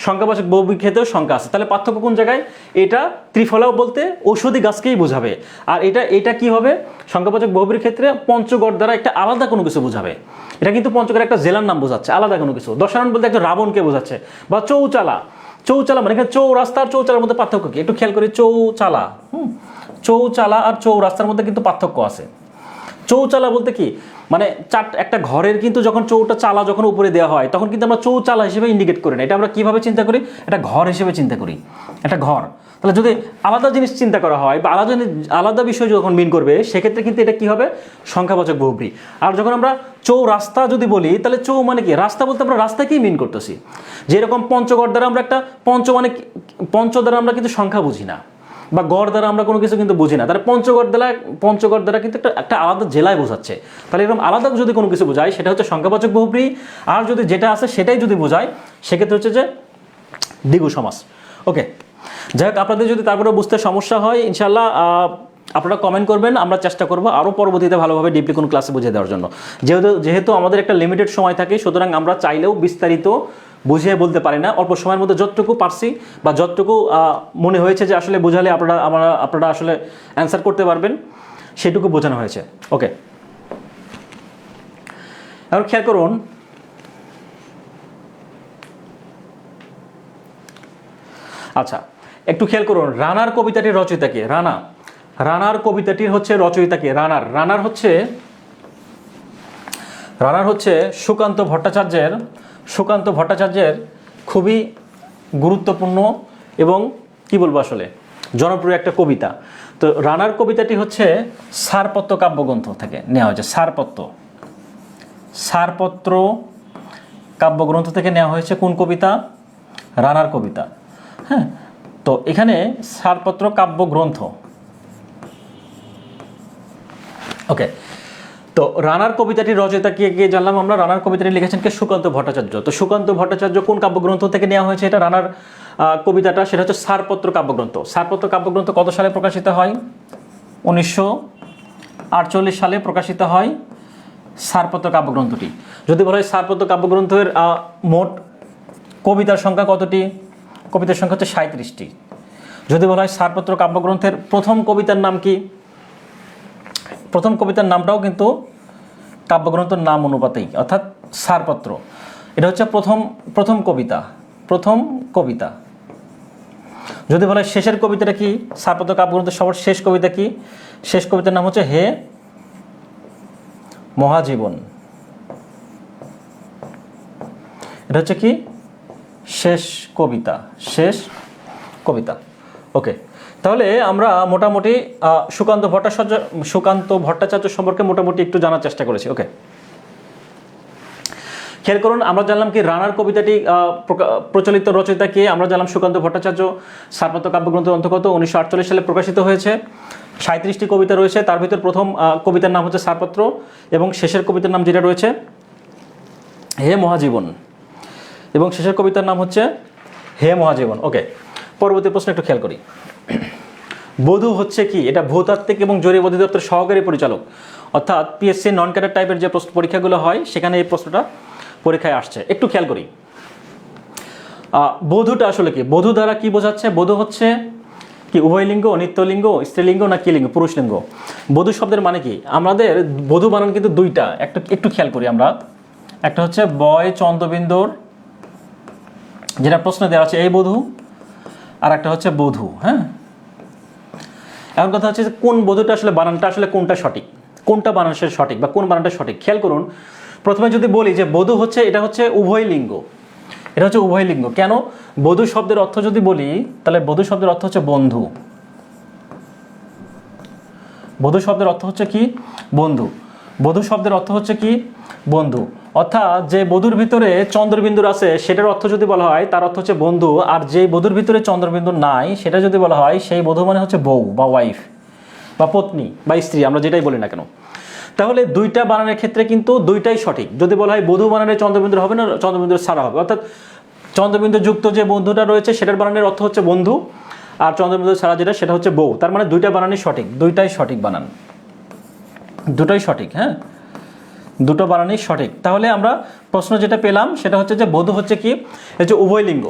Speaker 1: সংখ্যাবাচক বহুব্রীহির ক্ষেত্রেও সংখ্যা আছে, তাহলে পার্থক্য কোন জায়গায়? এটা ত্রিফলাও বলতে ঔষধি গাছকেই বোঝাবে, আর এটা কি হবে? সংখ্যাবাচক বহুব্রীহির ক্ষেত্রে পঞ্চগড় দ্বারা একটা আলাদা কোনো কিছু বোঝাবে। এটা কিন্তু পঞ্চগড় একটা জেলার নাম বোঝাচ্ছে, আলাদা কোনো কিছু। দশানন বলতে একটা রাবণকে বোঝাচ্ছে। বা চৌচালা, চৌচালা মানে এখানে চৌরাস্তা আর চৌচালার মধ্যে পার্থক্য কি একটু খেয়াল করি। চৌচালা, চৌচালা আর চৌরাস্তার মধ্যে কিন্তু পার্থক্য আছে। চৌচালা বলতে কি মানে একটা ঘরের কিন্তু যখন চৌটা চালা যখন উপরে দেওয়া হয় তখন কিন্তু আমরা চৌচালা হিসেবে ইন্ডিকেট করি না, এটা আমরা কিভাবে চিন্তা করি? একটা ঘর হিসেবে চিন্তা করি, একটা ঘর। তাহলে যদি আলাদা জিনিস চিন্তা করা হয় বা আলাদা বিষয় যখন মিন করবে সেক্ষেত্রে কিন্তু এটা কি হবে? সংখ্যাবাচক বহুব্রীহি। আর যখন আমরা চৌরাস্তা যদি বলি তাহলে চৌ মানে কি? রাস্তা বলতে আমরা রাস্তাকেই মিন করতেছি। যেরকম পঞ্চগড় দ্বারা আমরা একটা পঞ্চ মানে পঞ্চ দ্বারা আমরা কিন্তু সংখ্যা বুঝি না, বা গড় দ্বারা আমরা কোনো কিছু কিন্তু বুঝি না, তাহলে পঞ্চগড় দ্বারা কিন্তু একটা আলাদা জেলায় বোঝাচ্ছে। তাহলে এরকম আলাদা যদি কোনো কিছু বোঝায় সেটা হচ্ছে সংখ্যাবাচক বহুব্রীহি, আর যদি যেটা আছে সেটাই যদি বোঝায় সেক্ষেত্রে হচ্ছে যে দ্বিগু সমাস। ওকে, যাই হোক, আপনাদের যদি তারপরে বুঝতে সমস্যা হয় ইনশাল্লাহ আপনারা কমেন্ট করবেন, আমরা চেষ্টা করবো আরও পরবর্তীতে ভালোভাবে ডিপলি কোনো ক্লাসে বুঝিয়ে দেওয়ার জন্য। যেহেতু আমাদের একটা লিমিটেড সময় থাকে, সুতরাং আমরা চাইলেও বিস্তারিত বুঝিয়ে বলতে পারি না। অল্প সময়ের মধ্যে যতটুকু পারছি বা যতটুকু মনে হয়েছে যে আসলে বোঝালে আপনারা আসলে অ্যান্সার করতে পারবেন সেটুকু বোঝানো হয়েছে। ওকে, এখন খেয়াল করুন, আচ্ছা একটু খেয়াল করুন, রানার কবিতাটির রচয়িতাকে? রানার কবিতাটির হচ্ছে রচয়িতাকে? রানার হচ্ছে সুকান্ত ভট্টাচার্যের খুবই গুরুত্বপূর্ণ এবং কি বলবো আসলে জনপ্রিয় একটা কবিতা। তো রানার কবিতাটি হচ্ছে ছাড়পত্র কাব্যগ্রন্থ থেকে নেওয়া হয়েছে। ছাড়পত্র কাব্যগ্রন্থ থেকে নেওয়া হয়েছে কোন কবিতা? রানার কবিতা। হ্যাঁ, তো এখানে ছাড়পত্র কাব্যগ্রন্থ। ওকে, তো রানার কবিতাটির রচয়িতা কে জানলাম আমরা। রানার কবিতাটি লিখেছেন কে? সুকান্ত ভট্টাচার্য। তো সুকান্ত ভট্টাচার্য কোন কাব্যগ্রন্থ থেকে নেওয়া হয়েছে এটা রানার কবিতাটা? সেটা হচ্ছে ছাড়পত্র কাব্যগ্রন্থ। ছাড়পত্র কাব্যগ্রন্থ কত সালে প্রকাশিত হয়? 1948 সালে প্রকাশিত হয় ছাড়পত্র কাব্যগ্রন্থটি। যদি বলা হয় ছাড়পত্র কাব্যগ্রন্থের মোট কবিতার সংখ্যা কতটি? কবিতার সংখ্যা হচ্ছে 37টি। যদি বলা হয় ছাড়পত্র কাব্যগ্রন্থের প্রথম কবিতার নাম কি? প্রথম কবিতার নামটাও কিন্তু কাব্যগ্রন্থের নাম অনুপাতেই, অর্থাৎ ছাড়পত্র। এটা হচ্ছে প্রথম কবিতা। যদি বলা হয় শেষের কবিতাটা কি? ছাড়পত্র কাব্যগ্রন্থের সবার শেষ কবিতা কি? শেষ কবিতার নাম হচ্ছে হে মহাজীবন। এটা হচ্ছে কি? শেষ কবিতা। ওকে, তাহলে আমরা মোটামুটি সুকান্ত ভট্টাচার্য সম্পর্কে মোটামুটি একটু জানার চেষ্টা করেছি। ওকে, খেয়াল করুন, আমরা জানলাম কি রানার কবিতাটি প্রচলিত রচয়িতা কে? আমরা জানলাম সুকান্ত ভট্টাচার্য। ছাড়পত্র কাব্যগ্রন্থের অন্তর্গত 1948 সালে প্রকাশিত হয়েছে। 37টি কবিতা রয়েছে, তার ভিতর প্রথম কবিতার নাম হচ্ছে ছাড়পত্র এবং শেষের কবিতার নাম যেটা রয়েছে হে মহাজীবন, এবং শেষের কবিতার নাম হচ্ছে হে মহাজীবন। ওকে, পরবর্তী প্রশ্ন একটু খেয়াল করি। বধূ হচ্ছে কি? এটা ভূতাত্ত্বিক এবং জরিপ অধিদপ্তরের সহকারী পরিচালক, অর্থাৎ পিএসসি নন ক্যাডার টাইপের যে পরীক্ষাগুলো হয় সেখানে এই প্রশ্নটা পরীক্ষায় আসছে। একটু খেয়াল করি, বধূটা আসলে কি? বধূ দ্বারা কি বোঝাচ্ছে? বধূ হচ্ছে কি উভয়লিঙ্গ, নিত্যলিঙ্গ, স্ত্রীলিঙ্গ না কি লিঙ্গ? পুরুষলিঙ্গ। বধূ শব্দের মানে কি? আমাদের বধূ বানান কিন্তু দুইটা, একটু খেয়াল করি আমরা। একটা হচ্ছে বয় চন্দ্রবিন্দুর, যেটা প্রশ্ন দেওয়া আছে এই বধূ, আর একটা হচ্ছে বধূ। হ্যাঁ, এখন কথা হচ্ছে যে কোন বধূটা আসলে বানানটা আসলে কোনটা সঠিক, কোনটা বানান সঠিক বা কোন বানানটা সঠিক। খেয়াল করুন, প্রথমে যদি বলি যে বধূ হচ্ছে, এটা হচ্ছে উভয় লিঙ্গ, এটা হচ্ছে উভয় লিঙ্গ। কেন? বধূ শব্দের অর্থ যদি বলি তাহলে বধূ শব্দের অর্থ হচ্ছে বন্ধু। বধূ শব্দের অর্থ হচ্ছে কি? বন্ধু। বধূ শব্দের অর্থ হচ্ছে কি? বন্ধু। অর্থাৎ যে বধূর ভিতরে চন্দ্রবিন্দুর আছে সেটার অর্থ যদি বলা হয় তার অর্থ হচ্ছে বন্ধু, আর যে বধূর ভিতরে চন্দ্রবিন্দু নাই সেটা যদি বলা হয় সেই বধূ মানে হচ্ছে বউ বা ওয়াইফ বা পত্নী বা স্ত্রী, আমরা যেটাই বলি না কেন। তাহলে দুইটা বানানের ক্ষেত্রে কিন্তু দুইটাই সঠিক। যদি বলা হয় বধূ বানানে চন্দ্রবিন্দুর হবে না, চন্দ্রবিন্দুর ছাড়া হবে, অর্থাৎ চন্দ্রবিন্দু যুক্ত যে বন্ধুটা রয়েছে সেটার বানানের অর্থ হচ্ছে বন্ধু, আর চন্দ্রবিন্দু ছাড়া যেটা সেটা হচ্ছে বউ। তার মানে দুইটা বানানই সঠিক, দুইটাই সঠিক বানান, দুটোই সঠিক। হ্যাঁ, দুটো বানানই সঠিক। তাহলে আমরা প্রশ্ন যেটা পেলাম সেটা হচ্ছে যে বধূ হচ্ছে কি? এটা হচ্ছে উভয় লিঙ্গ।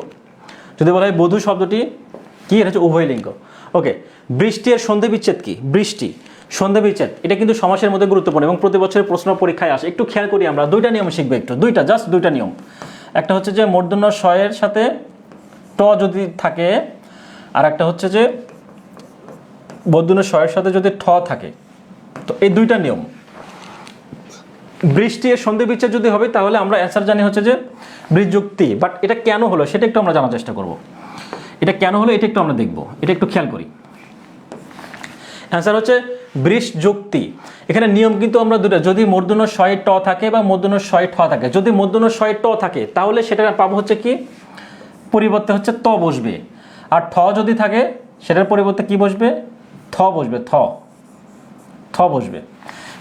Speaker 1: যদি বলা হয় বধূ শব্দটি কি, এটা হচ্ছে উভয় লিঙ্গ। ওকে, বৃষ্টি এর সন্ধি বিচ্ছেদ কি? বৃষ্টি সন্ধি বিচ্ছেদ এটা কিন্তু সমাসের মধ্যে গুরুত্বপূর্ণ এবং প্রতি বছরের প্রশ্ন পরীক্ষায় আসে। একটু খেয়াল করি, আমরা দুইটা নিয়ম শিখবো, একটু দুইটা, জাস্ট দুইটা নিয়ম। একটা হচ্ছে যে মূর্ধন্য ষ এর সাথে ট যদি থাকে, আর একটা হচ্ছে যে মূর্ধন্য ষ এর সাথে যদি ঠ থাকে। তো এই দুইটা নিয়ম। বৃষ্টি এর সন্ধি বিচ্ছেদ যদি হবে তাহলে আমরা অ্যান্সার জানি হচ্ছে যে বৃযুক্তি। বাট এটা কেন হলো সেটা একটু আমরা জানার চেষ্টা করব। এটা কেন হলো এটা একটু আমরা দেখব, এটা একটু খেয়াল করি। অ্যান্সার হচ্ছে বৃষযুক্তি। এখানে নিয়ম কিন্তু আমরা দুটো, যদি মূর্ধন্য ষ এ ট থাকে বা মূর্ধন্য ষ এ ঠ থাকে। যদি মূর্ধন্য ষ এ ট থাকে তাহলে সেটা পাবো হচ্ছে কি? পরিবর্তে হচ্ছে ত বসবে। আর ঠ যদি থাকে সেটার পরিবর্তে কি বসবে? থ বসবে, থ থ বসবে।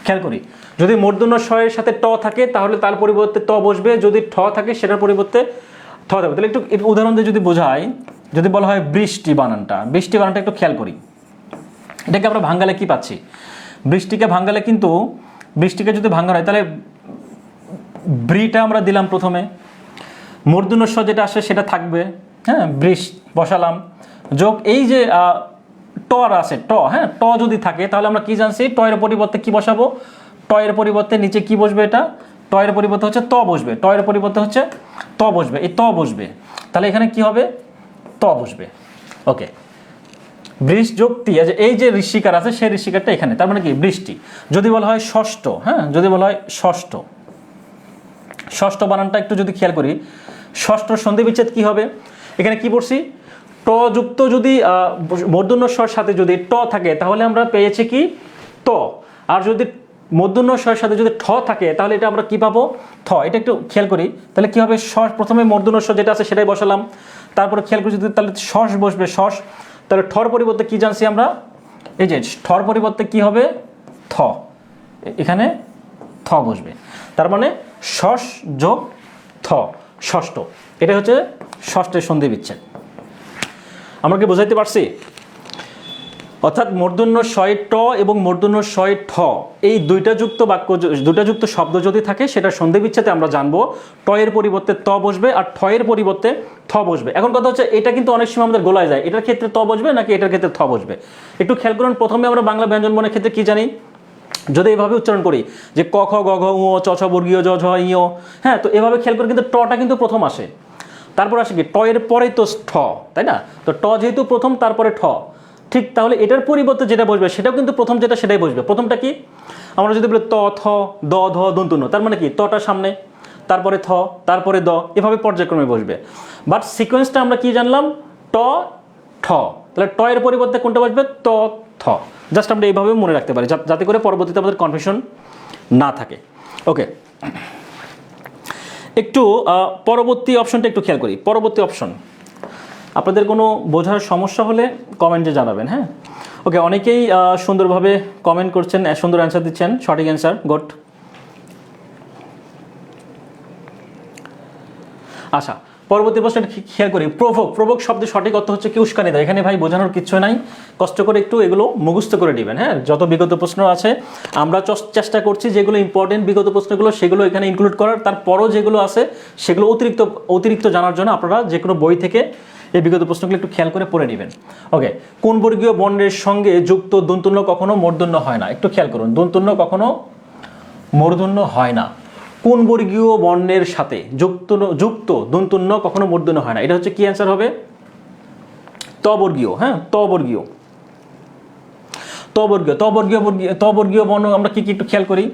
Speaker 1: খেয়াল করি, যদি মূর্ধন্য ষ এর সাথে ট থাকে তাহলে তার পরিবর্তে ত বসবে, যদি ঠ থাকে সেটার পরিবর্তে থ থাকবে। তাহলে একটু উদাহরণ দিয়ে যদি বোঝাই, যদি বলা হয় বৃষ্টি বানানটা, বৃষ্টি বানানটা একটু খেয়াল করি। এটাকে আমরা ভাঙ্গালে কি পাচ্ছি? বৃষ্টিকে ভাঙ্গালে কিন্তু, বৃষ্টিকে যদি ভাঙ্গানো হয় তাহলে ব্রিটা আমরা দিলাম প্রথমে, মূর্ধন্য ষ যেটা আসে সেটা থাকবে, হ্যাঁ, বৃষ বসালাম, যোগ এই যে ট আছে ট, হ্যাঁ, ট যদি থাকে তাহলে আমরা কি জানছি? ট এর পরিবর্তে কি বসাবো? ট এর পরিবর্তে নিচে কি বসবে? এটা ট এর পরিবর্তে হচ্ছে ত বসবে, ট এর পরিবর্তে হচ্ছে ত বসবে, এই ত বসবে। তাহলে এখানে কি হবে? ত বসবে। ওকে, বৃষযুক্তি, এই যে ঋষিকার আছে সেই ঋষিকারটা এখানে, তার মানে কি? বৃষ্টি। যদি বলা হয় ষষ্ঠ, হ্যাঁ, যদি বলা হয় ষষ্ঠ, ষষ্ঠ বানানটা একটু যদি খেয়াল করি, ষষ্ঠ সন্ধি বিচ্ছেদ কি হবে? এখানে কি পড়ছি? ট যুক্ত যদি মূর্ধন্য ষর সাথে যদি ট থাকে তাহলে আমরা পেয়েছি কি? ত। আর যদি মূর্ধন্য ষর সাথে যদি ঠ থাকে তাহলে এটা আমরা কি পাবো? থ। এটা একটু খেয়াল করি, তাহলে কি হবে? প্রথমে মূর্ধন্য ষ যেটা আছে সেটাই বসালাম, তারপরে খেয়াল করি যদি তাহলে শস বসবে, শস। তাহলে ঠর পরিবর্তে কি জানছি আমরা? এই যে ঠর পরিবর্তে কি হবে? থ, এখানে থ বসবে। তার মানে শস যোগ থ, ষষ্ঠ। এটা হচ্ছে ষষ্ঠের সন্ধি বিচ্ছেদ। আমরা কি বোঝাইতে পারছি? অর্থাৎ মূর্ধন্য ষ এ ট এবং মূর্ধন্য ষ এ ঠ, এই দুইটা যুক্ত বাক্য, দুইটা যুক্ত শব্দ যদি থাকে সেটা সন্ধি বিচ্ছেদে আমরা জানবো ট এর পরিবর্তে ত বসবে আর ঠ এর পরিবর্তে থ বসবে। এখন কথা হচ্ছে এটা কিন্তু অনেক সময় আমাদের গোলায় যায়, এটার ক্ষেত্রে ত বসবে নাকি এটার ক্ষেত্রে থ বসবে। একটু খেয়াল করুন, প্রথমে আমরা বাংলা ব্যঞ্জন বর্ণের ক্ষেত্রে কি জানি? যদি এইভাবে উচ্চারণ করি যে ক খ গ ঘ উ চ ছ বর্গীয় জ ঝ ই, হ্যাঁ, তো এভাবে খেয়াল করে কিন্তু টটা কিন্তু প্রথম আসে, তারপর আসে কি? ট এর পরেই তো ঠ, তাই না? তো ট যেহেতু প্রথম তারপরে ঠ, ঠিক তাহলে এটার পরিবর্তে যেটা বসবে সেটাও কিন্তু প্রথম যেটা সেটাই বসবে। প্রথমটা কি? আমরা যদি বলি ত থ দ ধ দন্তন্য, তার মানে কি? তটা সামনে, তারপরে থ, তারপরে দ, এভাবে পর্যায়ক্রমে বসবে। বাট সিকোয়েন্সটা আমরা কি জানলাম? ট ঠ, তাহলে ট এর পরিবর্তে কোনটা বসবে? ত থ। জাস্ট আমরা এইভাবে মনে রাখতে পারি যাতে করে পরবর্তীতে আমাদের কনফিউশন না থাকে। ওকে, একটু পরবর্তী অপশনটা একটু খেয়াল করি। পরবর্তী অপশন, আপনাদের কোনো বোঝার সমস্যা হলে কমেন্টে জানাবেন, হ্যাঁ। ওকে, অনেকেই সুন্দরভাবে কমেন্ট করছেন, সুন্দর অ্যান্সার দিচ্ছেন, সঠিক অ্যান্সার, গুড। আচ্ছা, পরবর্তী প্রশ্নটা খেয়াল করি। প্রভোগ, প্রভোগ শব্দের সঠিক অর্থ হচ্ছে কি? উস্কানি দেয়। এখানে ভাই বোঝানোর কিছু নাই, কষ্ট করে একটু এগুলো মুখস্থ করে নেবেন, হ্যাঁ। যত বিগত প্রশ্ন আছে আমরা চেষ্টা করছি যেগুলো ইম্পর্টেন্ট বিগত প্রশ্নগুলো সেগুলো এখানে ইনক্লুড করার, তারপরও যেগুলো আছে সেগুলো অতিরিক্ত জানার জন্য আপনারা যে কোনো বই থেকে এই বিগত প্রশ্নগুলো একটু খেয়াল করে পড়ে নেবেন। ওকে, কোন বর্গীয় বর্ণের সঙ্গে যুক্ত দন্তন্য কখনো মূর্ধন্য হয় না? একটু খেয়াল করুন, দন্তন্য কখনো মূর্ধন্য হয় না। কোন বর্গীয় বর্ণের সাথে যুক্ত দন্তন্য কখনো মূর্ধন্য হয় না? এটা হচ্ছে কি অ্যান্সার হবে? ত বর্গীয়, হ্যাঁ, ত বর্গীয়। তবর্গীয় বর্ণ আমরা কি কি একটু খেয়াল করি।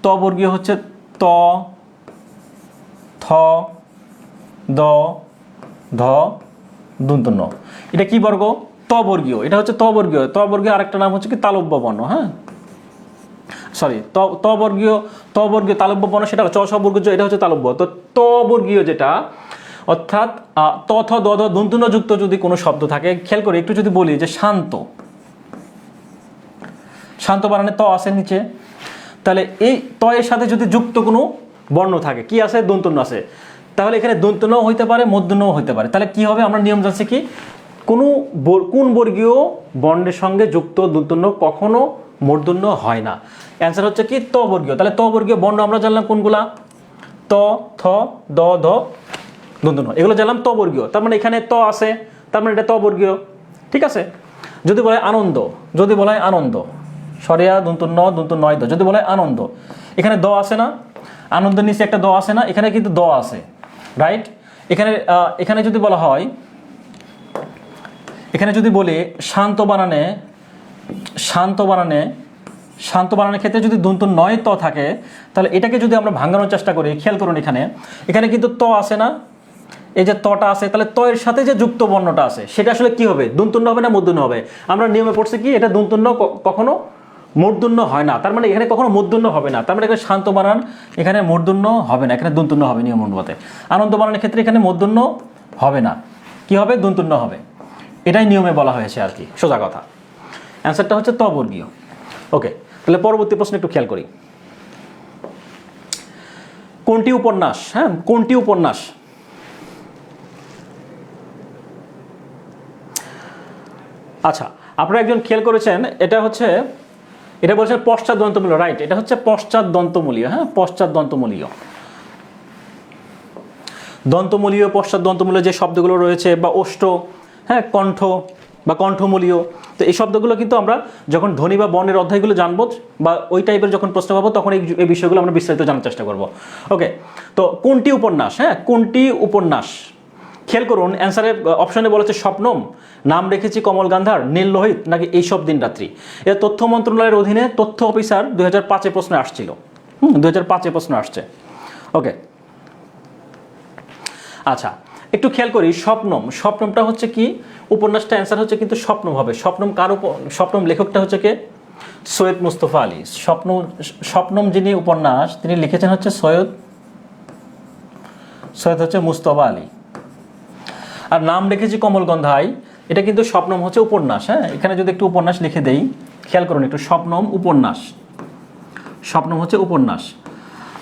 Speaker 1: তবর্গীয় হচ্ছে ত, থ, দ, ধ, দন্তন্য। এটা কি বর্গ? তবর্গীয়। এটা হচ্ছে তবর্গীয়। তবর্গীয় আরেকটা নাম হচ্ছে কি তালব্য বর্ণ। হ্যাঁ, সরি, তবর্গীয় তালব্য বর্ণ সেটা চ ছ বর্গ, এটা হচ্ছে তালব্য। তো তবর্গীয় যেটা, অর্থাৎ ত থ দ ধ দন্তন্য যুক্ত যদি কোনো শব্দ থাকে, খেয়াল করে একটু যদি বলি যে শান্ত, শান্ত বানানে ত আছে নিচে, তাহলে এই ত এর সাথে যদি যুক্ত কোনো বর্ণ থাকে, কি আছে? দন্তন্য আছে। তাহলে এখানে দন্তন্য হইতে পারে, মূর্ধন্য হইতে পারে। তাহলে কি হবে? আমরা নিয়ম জানছি কি, কোন বর্গীয় বর্ণের সঙ্গে যুক্ত দন্তন্য কখনো মূর্ধন্য হয় না। অ্যান্সার হচ্ছে কি তবর্গীয়। তাহলে তবর্গীয় বর্ণ আমরা জানলাম কোনগুলা? ত, থ, দ, ধ, দন্তন্য, এগুলো জানলাম তবর্গীয়। তার মানে এখানে ত আছে, তার মানে এটা তবর্গীয়। ঠিক আছে। যদি বলে আনন্দ, যদি বলা হয় আনন্দ, সরিয়া দন্তন্য নয় দ, যদি বলা হয় আনন্দ, এখানে দ আছে না? আনন্দের নিচে একটা দ আছে না? এখানে কিন্তু দ আছে, রাইট? এখানে যদি বলা হয়, এখানে যদি বলি শান্ত বানানের ক্ষেত্রে যদি দন্ত নয় ত থাকে, তাহলে এটাকে যদি আমরা ভাঙানোর চেষ্টা করি, খেয়াল করুন এখানে কিন্তু ত আছে না? এই যে তটা আছে, তাহলে ত এর সাথে যে যুক্ত বর্ণটা আছে সেটা আসলে কি হবে? দন্তন্য হবে না মূর্ধন্য হবে? আমরা নিয়মে পড়ছি কি, এটা দন্তন্য কখনো মূর্ধন্য হয় না। তার মানে এখানে কখনো মূর্ধন্য হবে না। তার মানে এখানে শান্ত বানান, এখানে মূর্ধন্য হবে না, এখানে দন্তন্য হবে নিয়ম অনুপাতে। আনন্দ বানানের ক্ষেত্রে এখানে মূর্ধন্য হবে না, কি হবে? দন্তন্য হবে। এটাই নিয়মে বলা হয়েছে আর কি, সোজা কথা। অ্যান্সারটা হচ্ছে তবর্গীয়। ওকে, তাহলে পরবর্তী প্রশ্ন একটু খেয়াল করি। কোনটি উপন্যাস? হ্যাঁ, কোনটি উপন্যাস? আচ্ছা, আপনারা একজন খেয়াল করেছেন, এটা বলছেন পশ্চাৎ দন্তমূলীয়, রাইট? এটা হচ্ছে পশ্চাৎ দন্তমূলীয়। হ্যাঁ, পশ্চাৎ দন্তমূলীয়, পশ্চাৎ দন্তমূলীয় যে শব্দগুলো রয়েছে, বা ওষ্ঠ, হ্যাঁ, কণ্ঠ বা কণ্ঠমূলীয়, তো এই শব্দগুলো কিন্তু আমরা যখন ধ্বনি বা বর্ণের অধ্যায়গুলো জানবো, বা ওই টাইপের যখন প্রশ্ন পাবো, তখন এই বিষয়গুলো আমরা বিস্তারিত জানার চেষ্টা করব। ওকে, তো কোনটি উপন্যাস? হ্যাঁ, কোনটি উপন্যাস? খেয়াল করুন, অ্যান্সারে অপশনে বলেছে স্বপ্নম, নাম রেখেছি কমল গান্ধার, নীল লোহিত, নাকি এইসব দিন রাত্রি। এটা তথ্য মন্ত্রণালয়ের অধীনে তথ্য অফিসার 2005 প্রশ্নে আসছিল। 2005 প্রশ্ন আসছে। ওকে, আচ্ছা, একটু খেয়াল করি, স্বপ্নমটা হচ্ছে কি? উপন্যাসটা অ্যান্সার হচ্ছে কিন্তু স্বপ্নম হবে। স্বপ্নম লেখকটা হচ্ছে কে? সৈয়দ মুস্তফা আলী। স্বপ্নম যিনি উপন্যাস তিনি লিখেছেন হচ্ছে সৈয়দ হচ্ছে মুস্তফা আলী। আর নাম রেখেছি কমল গন্ধাই, এটা কিন্তু স্বপ্নম হচ্ছে উপন্যাস। হ্যাঁ, এখানে যদি একটু উপন্যাস লিখে দেই, খেয়াল করুন একটু, স্বপ্নম হচ্ছে উপন্যাস।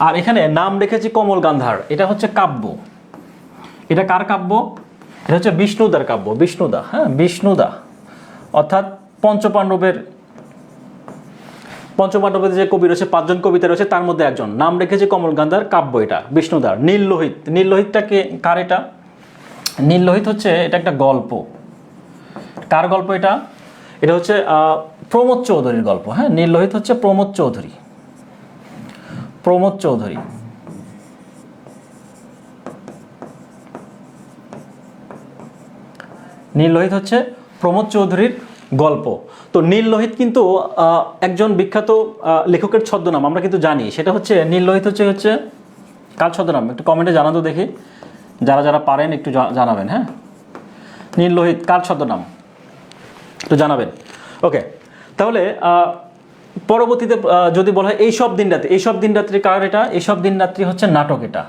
Speaker 1: আর এখানে নাম রেখেছি কমল গান্ধার, এটা হচ্ছে কাব্য। এটা কার কাব্য? এটা হচ্ছে বিষ্ণুদার কাব্য। হ্যাঁ, বিষ্ণুদা, অর্থাৎ পঞ্চপাণ্ডবের যে কবি রয়েছে, 5 জন কবিতা রয়েছে, তার মধ্যে একজন। নাম রেখেছে কমল গান্ধার কাব্য, এটা বিষ্ণুদার। নীল লোহিতটা কে? কার এটা? নীল লোহিত হচ্ছে, এটা একটা গল্প। কার গল্প এটা? এটা হচ্ছে প্রমোদ চৌধুরীর গল্প। হ্যাঁ, নীল লোহিত হচ্ছে প্রমোদ চৌধুরী। নীল লোহিত হচ্ছে প্রমোদ চৌধুরীর গল্প। তো নীল লোহিত কিন্তু একজন বিখ্যাত লেখকের ছদ্মনাম, আমরা কিন্তু জানি। সেটা হচ্ছে, নীল লোহিত হচ্ছে কার ছদ্মনাম? একটু কমেন্টে জানাতো দেখি, যারা পারেন একটু জানাবেন। হ্যাঁ, নীল লোহিত কার ছদ্মনাম একটু জানাবেন। ওকে, তাহলে পরবর্তীতে যদি বলা হয় এইসব দিন রাত্রি কার এটা? এইসব দিন রাত্রি হচ্ছে নাটক। এটা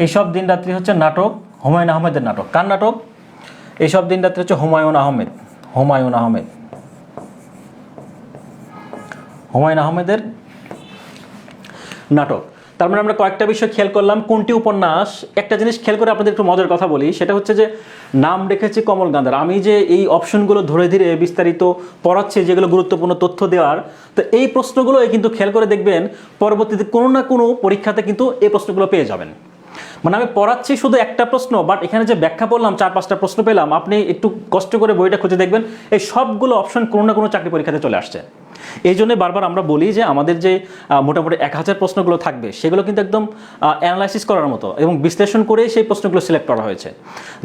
Speaker 1: এইসব দিন রাত্রি হচ্ছে নাটক, হুমায়ুন আহমেদের নাটক। কার নাটক? এইসব দিন রাত্রি হচ্ছে হুমায়ুন আহমেদের নাটক। তার মানে আমরা কয়েকটা বিষয় খেয়াল করলাম। কোনটি উপন্যাস? একটা জিনিস খেয়াল করে আপনাদের একটু মজার কথা বলি, সেটা হচ্ছে যে নাম রেখেছি কমল গান্ধার। আমি যে এই অপশনগুলো ধরে ধীরে বিস্তারিত পড়াচ্ছি, যেগুলো গুরুত্বপূর্ণ তথ্য দেওয়ার, তো এই প্রশ্নগুলো কিন্তু খেয়াল করে দেখবেন পরবর্তীতে কোনো না কোনো পরীক্ষাতে কিন্তু এই প্রশ্নগুলো পেয়ে যাবেন। মানে আমি পড়াচ্ছি শুধু একটা প্রশ্ন, বাট এখানে যে ব্যাখ্যা করলাম 4-5টা প্রশ্ন পেলাম। আপনি একটু কষ্ট করে বইটা খুঁজে দেখবেন, এই সবগুলো অপশন কোনো না কোনো চাকরি পরীক্ষাতে চলে আসছে। এই জন্য বারবার আমরা বলি যে আমাদের যে মোটামুটি 1000 প্রশ্নগুলো থাকবে সেগুলো কিন্তু একদম অ্যানালাইসিস করার মতো এবং বিশ্লেষণ করে সেই প্রশ্নগুলো সিলেক্ট করা হয়েছে,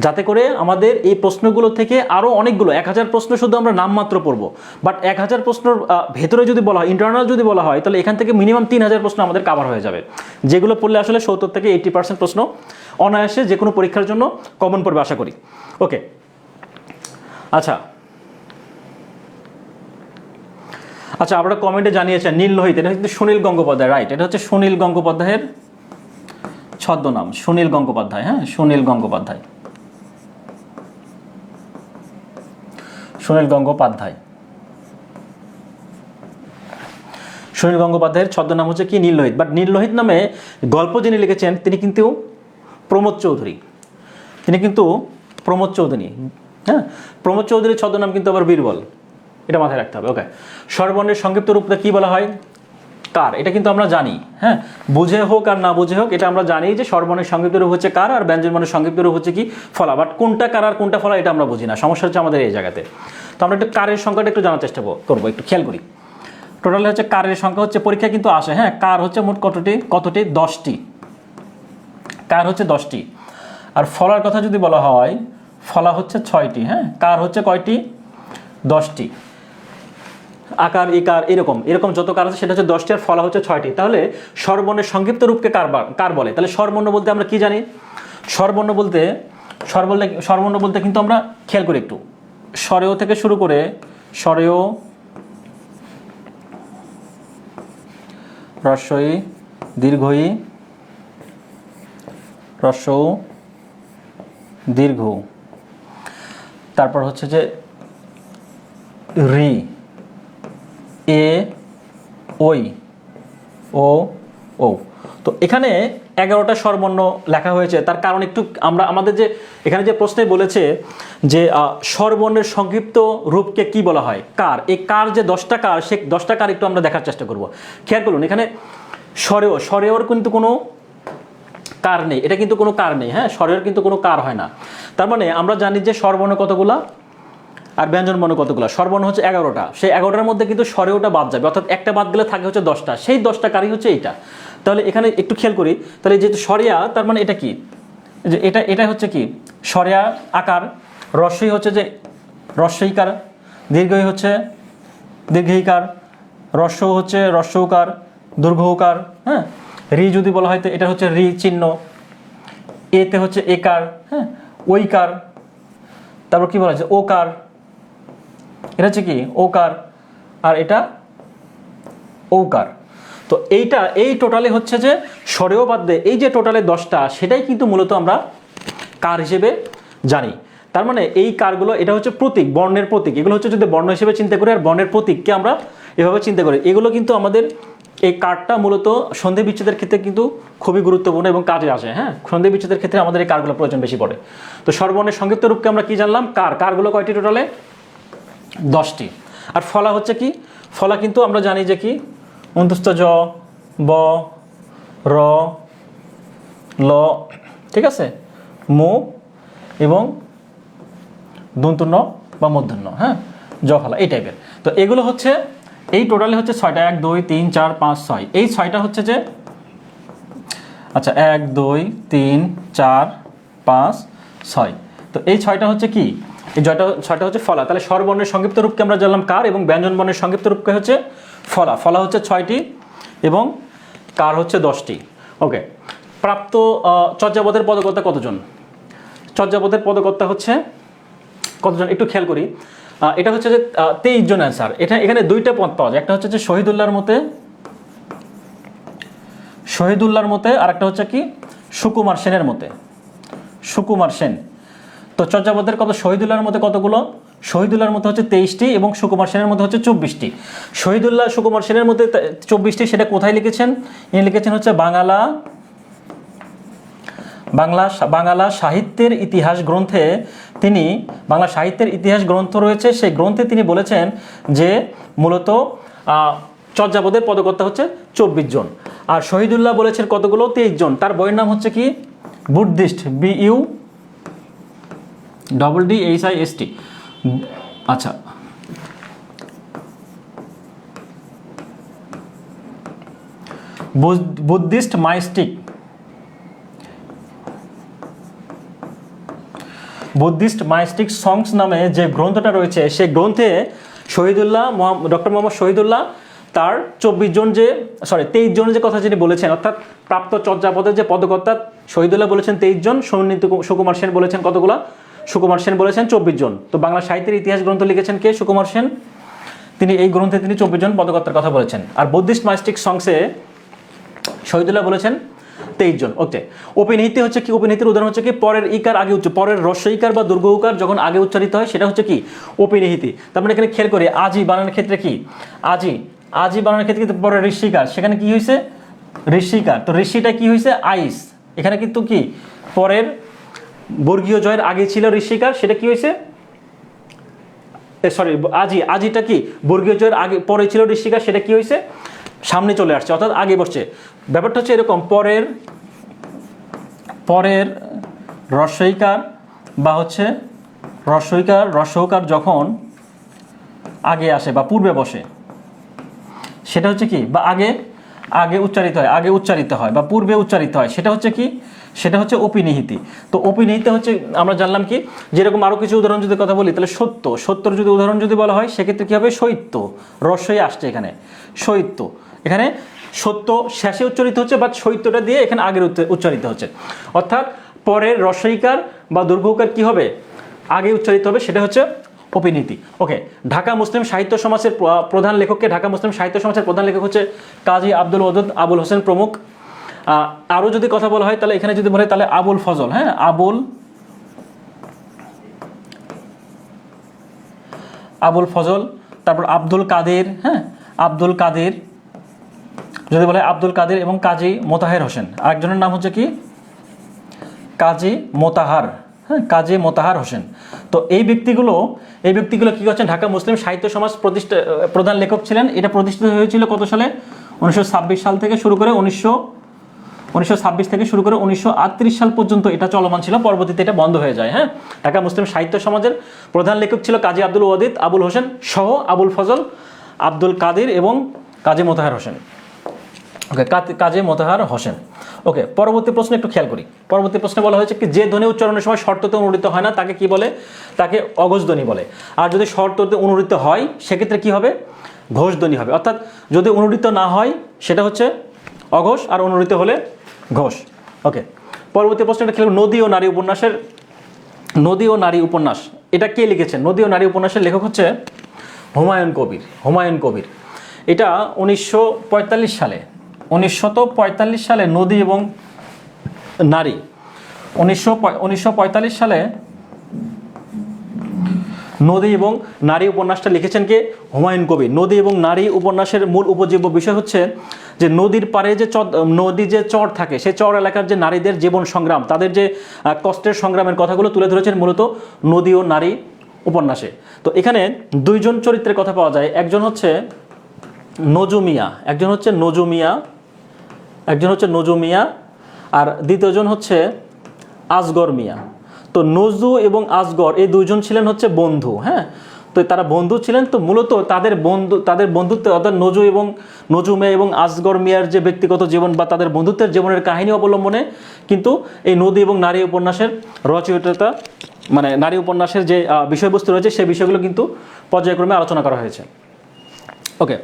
Speaker 1: যাতে করে আমাদের এই প্রশ্নগুলো থেকে আরও অনেকগুলো 1000 প্রশ্ন শুধু আমরা নামমাত্র পড়ব, বাট 1000 প্রশ্নর ভেতরে যদি বলা হয়, ইন্টারনাল যদি বলা হয়, তাহলে এখান থেকে মিনিমাম 3000 প্রশ্ন আমাদের কাভার হয়ে যাবে, যেগুলো পড়লে আসলে 70 থেকে 80% প্রশ্ন অনায়াসে যে কোনো পরীক্ষার জন্য কমন পড়বে আশা করি। ওকে, আচ্ছা আচ্ছা, আপনারা কমেন্টে জানিয়েছেন নীল লোহিত, এটা কিন্তু সুনীল গঙ্গোপাধ্যায়, রাইট, এটা হচ্ছে সুনীল গঙ্গোপাধ্যায়ের ছদ্মনাম, সুনীল গঙ্গোপাধ্যায়, হ্যাঁ, সুনীল গঙ্গোপাধ্যায়, সুনীল গঙ্গোপাধ্যায়, সুনীল গঙ্গোপাধ্যায়ের ছদ্মনাম হচ্ছে কি নীল লোহিত, বাট নীল লোহিত নামে গল্প যিনি লিখেছেন তিনি কিন্তু প্রমোদ চৌধুরী, তিনি কিন্তু প্রমোদ চৌধুরী, হ্যাঁ, প্রমোদ চৌধুরীর ছদ্মনাম কিন্তু আবার বীরবল, এটা মাথায় রাখতে হবে। ওকে, স্বরবর্ণের সংক্ষিপ্ত রূপটা কি বলা হয়? কার, এটা কিন্তু আমরা জানি, হ্যাঁ, বুঝে হোক আর না বুঝে হোক এটা আমরা জানি যে স্বরবর্ণের সংক্ষিপ্ত রূপ হচ্ছে কার আর ব্যঞ্জনবর্ণের সংক্ষিপ্ত রূপ হচ্ছে কি ফলা, বাট কোনটা কার আর কোনটা ফলা এটা আমরা বুঝি না, সমস্যা হচ্ছে আমাদের এই জায়গাতে। তো আমরা একটু কারের সংখ্যাটা একটু জানার চেষ্টা করবো, একটু খেয়াল করি। টোটালি হচ্ছে কারের সংখ্যা হচ্ছে পরীক্ষা কিন্তু আসে, হ্যাঁ, কার হচ্ছে মোট কতটি 10টি, কার হচ্ছে 10টি, আর ফলার কথা যদি বলা হয় ফলা হচ্ছে 6টি, হ্যাঁ, কার হচ্ছে কয়টি 10টি, আকার ইকার এরকম এরকম যত কার আছে সেটা হচ্ছে 10টি আর ফলা হচ্ছে 6টি। তাহলে স্বরবর্ণের সংক্ষিপ্ত রূপকে কার বলে? তাহলে স্বরবর্ণ বলতে আমরা কি জানি? স্বরবর্ণ বলতে কিন্তু আমরা খেয়াল করি একটু, স্বরেও থেকে শুরু করে স্বরেও, হ্রস্বই, দীর্ঘই, হ্রস্ব দীর্ঘ, তারপর হচ্ছে যে রি, এ, ওই, ও, ও। তো এখানে 11টা স্বরবর্ণ লেখা হয়েছে, তার কারণ একটু আমরা আমাদের যে এখানে যে প্রশ্নে বলেছে যে স্বরবর্ণের সংক্ষিপ্ত রূপকে কি বলা হয়? কার। এই কার যে 10টা কার, সে 10টা কার একটু আমরা দেখার চেষ্টা করব। খেয়াল করুন, এখানে স্বরেওর কিন্তু কোনো কার নেই, এটা কিন্তু কোনো কার নেই, হ্যাঁ, স্বরের কিন্তু কোনো কার হয় না। তার মানে আমরা জানি যে স্বরবর্ণ কতগুলা আর ব্যঞ্জনবর্ণ কতগুলো? স্বরবর্ণ হচ্ছে 11টা, সেই 11টার মধ্যে কিন্তু স্বরেওটা বাদ যাবে, অর্থাৎ একটা বাদ গেলে থাকে হচ্ছে 10টা, সেই 10টা কারই হচ্ছে এইটা। তাহলে এখানে একটু খেয়াল করি, তাহলে যেহেতু স্বরেয়া, তার মানে এটা কি, যে এটা হচ্ছে কি স্বরেয়া আকার, রস্বই হচ্ছে যে রস্বইকার, দীর্ঘই হচ্ছে দীর্ঘইকার, হ্রস্ব হচ্ছে হ্রস্বকার, দীর্ঘকার, হ্যাঁ, রি যদি বলা হয় তো এটা হচ্ছে রি চিহ্ন, এতে হচ্ছে একার, হ্যাঁ, ওইকার, তারপর কি বলা হচ্ছে ওকার, এটা হচ্ছে কি ওকার, আর এটা ওকার। তো এই টোটালে হচ্ছে যে স্বরেও বাদ দেয় এই যে টোটালে 10টা, সেটাই কিন্তু মূলত আমরা কার হিসেবে জানি। তার মানে এই কারগুলো, এটা হচ্ছে প্রতীক, বর্ণের প্রতীক, এগুলো হচ্ছে যদি বর্ণ হিসেবে চিন্তা করি আর বর্ণের প্রতীককে আমরা এভাবে চিন্তা করি, এগুলো কিন্তু আমাদের এই কারটা মূলত সন্ধি বিচ্ছেদের ক্ষেত্রে কিন্তু খুবই গুরুত্বপূর্ণ এবং কাজে আসে, হ্যাঁ, সন্ধি বিচ্ছেদের ক্ষেত্রে আমাদের এই কারগুলো প্রয়োজন বেশি পড়ে। তো স্বরবর্ণের সংক্ষিপ্ত রূপকে আমরা কি জানলাম? কারগুলো কয়টি টোটালে? 10টি। আর ফলা হচ্ছে কি? ফলা কিন্তু আমরা জানি যে কি অন্তস্থ জ, ব, র, ল, ঠিক আছে, মু এবং দন্তন্য বা মূর্ধন্য, হ্যাঁ, জ ফলা এই টাইপের। তো এগুলো হচ্ছে এই টোটালে হচ্ছে 6টা, 1 2 3 4 5 6, এই 6টা হচ্ছে যে, আচ্ছা 1 2 3 4 5 6, তো এই 6টা হচ্ছে কি, এই 6টা হচ্ছে ফলা। তাহলে স্বরবর্ণের সংক্ষিপ্ত রূপকে আমরা জানলাম কার, এবং ব্যঞ্জনবর্ণের সংক্ষিপ্ত রূপকে হচ্ছে ফলা। ফলা হচ্ছে 6টি এবং কার হচ্ছে 10টি। ওকে, প্রাপ্ত চর্যাপদের পদকর্তা কতজন? চর্যাপদের পদকর্তা হচ্ছে কতজন একটু খেয়াল করি। এটা হচ্ছে যে 23 জন অ্যান্সার। এখানে 2টা পদ পাওয়া যায়, একটা হচ্ছে যে শহীদুল্লাহর মতে, আর একটা হচ্ছে কি সুকুমার সেনের মতে, সুকুমার সেন। তো চর্যাপদের কত? শহীদুল্লাহর মতে কতগুলো? শহীদুল্লাহর মতে হচ্ছে 23টি এবং সুকুমার সেনের মধ্যে হচ্ছে 24টি। শহীদুল্লাহ সুকুমার সেনের মধ্যে 24টি, সেটা কোথায় লিখেছেন? ইনি লিখেছেন হচ্ছে বাংলা সাহিত্যের ইতিহাস গ্রন্থে। তিনি বাংলা সাহিত্যের ইতিহাস গ্রন্থ রয়েছে, সেই গ্রন্থে তিনি বলেছেন যে মূলত চর্যাপদের পদকর্তা হচ্ছে 24 জন। আর শহীদুল্লাহ বলেছেন কতগুলো? 23 জন। তার বইয়ের নাম হচ্ছে কি বুদ্ধিস্ট, BUDDHIST। আচ্ছা, বুদ্ধিস্ট মাইস্টিক সংস নামে যে গ্রন্থটা রয়েছে সেই গ্রন্থে ডক্টর মোহাম্মদ শহীদুল্লাহ তার 23 জনের যে কথা যিনি বলেছেন, অর্থাৎ প্রাপ্ত চর্যাপদের যে পদকর্তা শহীদুল্লাহ বলেছেন 23 জন, সুকুমার সেন বলেছেন কতগুলা? সুকুমার সেন বলেছেন 24 জন। তো বাংলা সাহিত্যের ইতিহাস গ্রন্থ লিখেছেন কে? সুকুমার সেন। তিনি এই গ্রন্থে 24 জন পদকর্তার কথা বলেছেন। আর বুদ্ধিস্ট মাইস্টিক সংসে শহীদুল্লাহ বলেছেন 23 জন। ওকে, অপিনিহিতি হচ্ছে কি? অপিনিহিতির উদাহরণ হচ্ছে কি? পরের ইকার আগে পরের হ্রস্ব ইকার বা দীর্ঘ উকার যখন আগে উচ্চারিত হয় সেটা হচ্ছে কি? অপিনিহিতি। তার মানে এখানে খেয়াল করি, আজি বানানোর ক্ষেত্রে কি? আজি বানানোর ক্ষেত্রে কিন্তু পরের ঋষিকার, সেখানে কি হয়েছে? ঋষিকার। তো ঋষিটা কি হয়েছে? আইস। এখানে কিন্তু কি পরের বর্গীয় জয়ের আগে ছিল ঋষিকার, সেটা কি হয়েছে? আজিটা কি বর্গীয় জয়ের আগে পরে ছিল ঋষিকার, সেটা কি হয়েছে? সামনে চলে আসছে, অর্থাৎ আগে বসছে। ব্যাপারটা হচ্ছে এরকম, পরের রস্বইকার বা হচ্ছে রস্বকার যখন আগে আসে বা পূর্বে বসে সেটা হচ্ছে কি? বা আগে উচ্চারিত হয় বা পূর্বে উচ্চারিত হয়, সেটা হচ্ছে কি? সেটা হচ্ছে অপিনিহিতি। তো অপিনিহিতি হচ্ছে আমরা জানলাম কি, যেরকম আরও কিছু উদাহরণ যদি কথা বলি তাহলে সত্যর যদি উদাহরণ যদি বলা হয় সেক্ষেত্রে কী হবে? সৈত্য। রস্বই আসছে এখানে, সৈত্য। এখানে সত্য শেষে উচ্চারিত হচ্ছে, বাট সৈত্যটা দিয়ে এখানে আগের উচ্চারিত হচ্ছে, অর্থাৎ পরের রস্বইকার বা দীর্ঘকার কি হবে? আগে উচ্চারিত হবে, সেটা হচ্ছে অপিনিহিতি। ওকে, ঢাকা মুসলিম সাহিত্য সমাজের প্রধান লেখককে? ঢাকা মুসলিম সাহিত্য সমাজের প্রধান লেখক হচ্ছে কাজী আব্দুল ওয়াদুদ, আবুল হোসেন প্রমুখ। আরও যদি কথা বলা হয় তাহলে এখানে যদি বলে তাহলে আবুল ফজল, হ্যাঁ, আবুল ফজল, তারপর আব্দুল কাদের, হ্যাঁ, আব্দুল কাদের যদি বলে আব্দুল কাদের, এবং কাজী মোতাহের হোসেন। আরেকজনের নাম হচ্ছে কি? কাজী মোতাহার, হ্যাঁ, কাজী মোতাহার হোসেন। তো এই ব্যক্তিগুলো কি করছেন? ঢাকা মুসলিম সাহিত্য সমাজ প্রধান লেখক ছিলেন। এটা প্রতিষ্ঠিত হয়েছিল কত সালে? 1926 সাল থেকে শুরু করে 1926 থেকে শুরু করে 1938 সাল পর্যন্ত এটা চলমান ছিল, পরবর্তীতে এটা বন্ধ হয়ে যায়। হ্যাঁ, ঢাকা মুসলিম সাহিত্য সমাজের প্রধান লেখক ছিল কাজী আব্দুল ওয়াদুদ, আবুল হোসেন সহ আবুল ফজল, আব্দুল কাদের এবং কাজী মোতাহার হোসেন। ওকে, কাজী মোতাহার হোসেন। ওকে, পরবর্তী প্রশ্ন একটু খেয়াল করি। পরবর্তী প্রশ্নে বলা হয়েছে কি, যে ধ্বনি উচ্চারণের সময় শর্ততে অনুরিত হয় না তাকে কি বলে? তাকে অঘোষ ধ্বনি বলে। আর যদি শর্ততে অনুরিত হয় সেক্ষেত্রে কি হবে? ঘোষ ধ্বনি হবে। অর্থাৎ যদি অনুরিত না হয় সেটা হচ্ছে অঘোষ, আর অনুরিত হলে ঘোষ। ওকে, পরবর্তী প্রশ্নটা খেয়াল, নদী ও নারী উপন্যাস এটা কে লিখেছেন? নদী ও নারী উপন্যাসের লেখক হচ্ছে হুমায়ুন কবির। এটা 1945 সালে নদী এবং নারী 1945 সালে নদী এবং নারী উপন্যাসটা লিখেছেন কে? হুমায়ুন কবির। নদী এবং নারী উপন্যাসের মূল উপজীব্য বিষয় হচ্ছে যে নদীর পাড়ে যে চর থাকে, সেই চর এলাকার যে নারীদের জীবন সংগ্রাম, তাদের যে কষ্টের সংগ্রামের কথাগুলো তুলে ধরেছেন মূলত নদী ও নারী উপন্যাসে। তো এখানে দুইজন চরিত্রের কথা পাওয়া যায়, একজন হচ্ছে নজু মিয়া, আর দ্বিতীয়জন হচ্ছে আসগর মিয়া। তো নজু এবং আসগর এই দুইজন ছিলেন হচ্ছে বন্ধু। হ্যাঁ, তো তারা বন্ধু ছিলেন। তো মূলত তাদের বন্ধুত্ব, অর্থাৎ নজু মিয়া এবং আসগর মিয়ার যে ব্যক্তিগত জীবন বা তাদের বন্ধুত্বের জীবনের কাহিনী অবলম্বনে কিন্তু এই নদী এবং নারী উপন্যাসের রচয়িতা, মানে নারী উপন্যাসের যে বিষয়বস্তু রয়েছে সেই বিষয়গুলো কিন্তু পর্যায়ক্রমে আলোচনা করা হয়েছে। ওকে,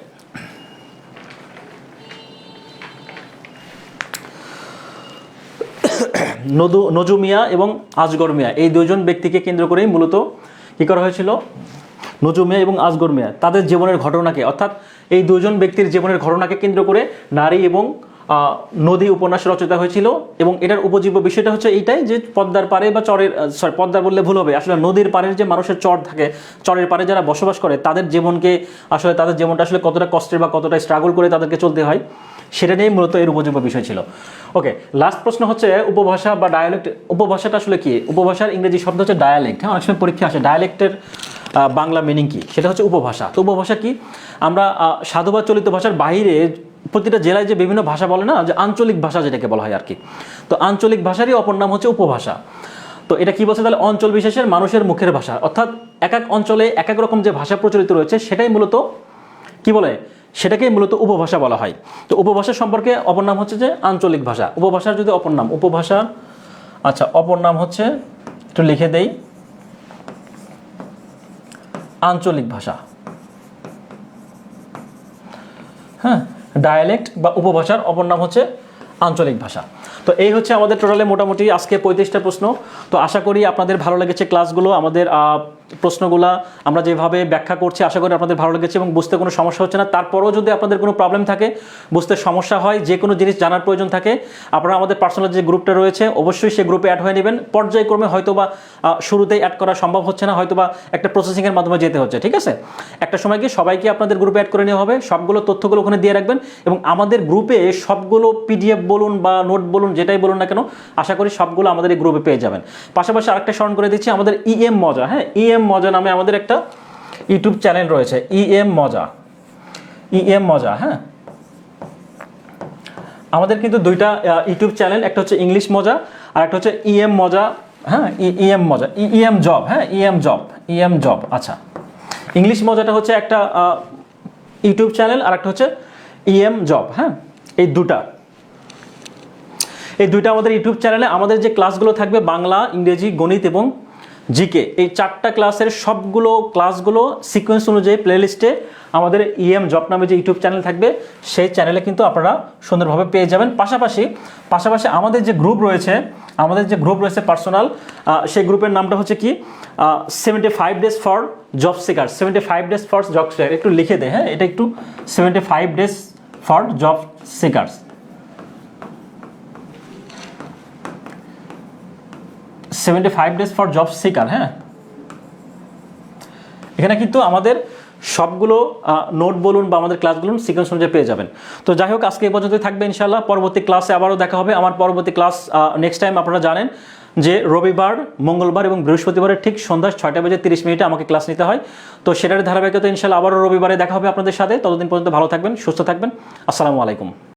Speaker 1: নজু মিয়া এবং আসগর মিয়া এই দুজন ব্যক্তিকে কেন্দ্র করেই মূলত কী করা হয়েছিল? নজু মিয়া এবং আসগর মিয়া তাদের জীবনের ঘটনাকে, অর্থাৎ এই দুজন ব্যক্তির জীবনের ঘটনাকে কেন্দ্র করে নারী এবং নদী উপন্যাস রচনা হয়েছিল। এবং এটার উপজীব্য বিষয়টা হচ্ছে এইটাই যে পদ্মার পাড়ে বা পদ্মা বললে ভুল হবে, আসলে নদীর পাড়ের যে মানুষের চর থাকে, চরের পাড়ে যারা বসবাস করে তাদের জীবনটা আসলে কতটা কষ্টের বা কতটা স্ট্রাগল করে তাদেরকে চলতে হয়, সেটা নিয়েই মূলত এর উপজীব্য বিষয় ছিল। ওকে, লাস্ট প্রশ্ন হচ্ছে উপভাষা বা ডায়ালেক্ট। উপভাষাটা আসলে কি? উপভাষার ইংরেজি শব্দ হচ্ছে ডায়ালেক্ট। হ্যাঁ, অনেক সময় পরীক্ষা আসে ডায়ালেক্টের বাংলা মিনিং কি, সেটা হচ্ছে উপভাষা। তো উপভাষা কি? আমরা সাধুবাদ চলিত ভাষার বাইরে প্রতিটা জেলায় যে বিভিন্ন ভাষা বলে না, যে আঞ্চলিক ভাষা যেটাকে বলা হয় আর কি, তো আঞ্চলিক ভাষারই অপর নাম হচ্ছে উপভাষা। তো এটা কি বলছে? তাহলে অঞ্চল বিশেষের মানুষের মুখের ভাষা, অর্থাৎ এক এক অঞ্চলে এক এক রকম যে ভাষা প্রচলিত রয়েছে সেটাই মূলত কি বলে? সেটাকেই মূলত উপভাষা বলা হয়। তো উপভাষা সম্পর্কে অপর নাম হচ্ছে যে আঞ্চলিক ভাষা। উপভাষার যদি অপর নাম, উপভাষার আচ্ছা অপর নাম হচ্ছে, একটু লিখে দেই, আঞ্চলিক ভাষা। হ্যাঁ, ডায়ালেক্ট বা উপভাষার অপর নাম হচ্ছে আঞ্চলিক ভাষা। তো এই হচ্ছে আমাদের টোটালে মোটামুটি আজকে 35টা প্রশ্ন। তো আশা করি আপনাদের ভালো লেগেছে ক্লাসগুলো, আমাদের প্রশ্নগুলো আমরা যেভাবে ব্যাখ্যা করছি আশা করি আপনাদের ভালো লেগেছে এবং বুঝতে কোনো সমস্যা হচ্ছে না। তারপরেও যদি আপনাদের কোনো প্রবলেম থাকে, বুঝতে সমস্যা হয়, যে কোনো জিনিস জানার প্রয়োজন থাকে, আপনারা আমাদের পার্সোনাল যে গ্রুপটা রয়েছে অবশ্যই সেই গ্রুপে অ্যাড হয়ে নেবেন। পর্যায়ক্রমে হয়তোবা শুরুতেই অ্যাড করা সম্ভব হচ্ছে না, হয়তোবা একটা প্রসেসিংয়ের মাধ্যমে যেতে হচ্ছে, ঠিক আছে? একটা সময় কি সবাইকে আপনাদের গ্রুপে অ্যাড করে নেওয়া হবে, সবগুলো তথ্যগুলো ওখানে দিয়ে রাখবেন এবং আমাদের গ্রুপে সবগুলো পিডিএফ বলুন বা নোট বলুন, যেটাই বলুন না কেন, আশা করি সবগুলো আমাদের এই গ্রুপে পেয়ে যাবেন। পাশাপাশি আরেকটা স্মরণ করে দিচ্ছি, আমাদের ইএম মজা, হ্যাঁ, ইএম মজা নামে আমাদের একটা ইউটিউব চ্যানেল রয়েছে, ইএম মজা, ইএম মজা। হ্যাঁ, আমাদের কিন্তু দুইটা ইউটিউব চ্যানেল, একটা হচ্ছে ইংলিশ মজা আর একটা হচ্ছে ইএম মজা। হ্যাঁ, ইএম মজা, ইএম জব। হ্যাঁ, ইএম জব, ইএম জব। আচ্ছা, ইংলিশ মজাটা হচ্ছে একটা ইউটিউব চ্যানেল আর একটা হচ্ছে ইএম জব। হ্যাঁ, এই দুইটা আমাদের ইউটিউব চ্যানেলে আমাদের যে ক্লাসগুলো থাকবে বাংলা, ইংরেজি, গণিত এবং জিকে, এই 4টা ক্লাসের সবগুলো ক্লাসগুলো সিকোয়েন্স অনুযায়ী প্লেলিস্টে আমাদের ইএম জব নামে যে ইউটিউব চ্যানেল থাকবে সেই চ্যানেলে কিন্তু আপনারা সুন্দরভাবে পেয়ে যাবেন। পাশাপাশি আমাদের যে গ্রুপ রয়েছে পার্সোনাল, সেই গ্রুপের নামটা হচ্ছে কি 75 days for job seeker, 75 days for job seeker. একটু লিখে দেয়, হ্যাঁ, এটা একটু 75 days for job seekers, 75 days for job seeker. হ্যাঁ, এখানে কিন্তু আমাদের সবগুলো নোট বলুন বা আমাদের ক্লাস বলুন সিকোয়েন্স অনুযায়ী পেয়ে যাবেন। তো যাই হোক, আজকে এই পর্যন্তই থাকবে ইনশাআল্লাহ। পরবর্তী ক্লাসে আবারও দেখা হবে। আমার পরবর্তী ক্লাস নেক্সট টাইম আপনারা জানেন যে রবিবার, মঙ্গলবার এবং বৃহস্পতিবারের ঠিক সন্ধ্যা 6:30 আমাকে ক্লাস নিতে হয়। তো সেটার ধারাবাহিকতা ইনশাআল্লাহ আবারও রবিবারে দেখা হবে আপনাদের সাথে। ততদিন পর্যন্ত ভালো থাকবেন, সুস্থ থাকবেন। আসসালামু আলাইকুম।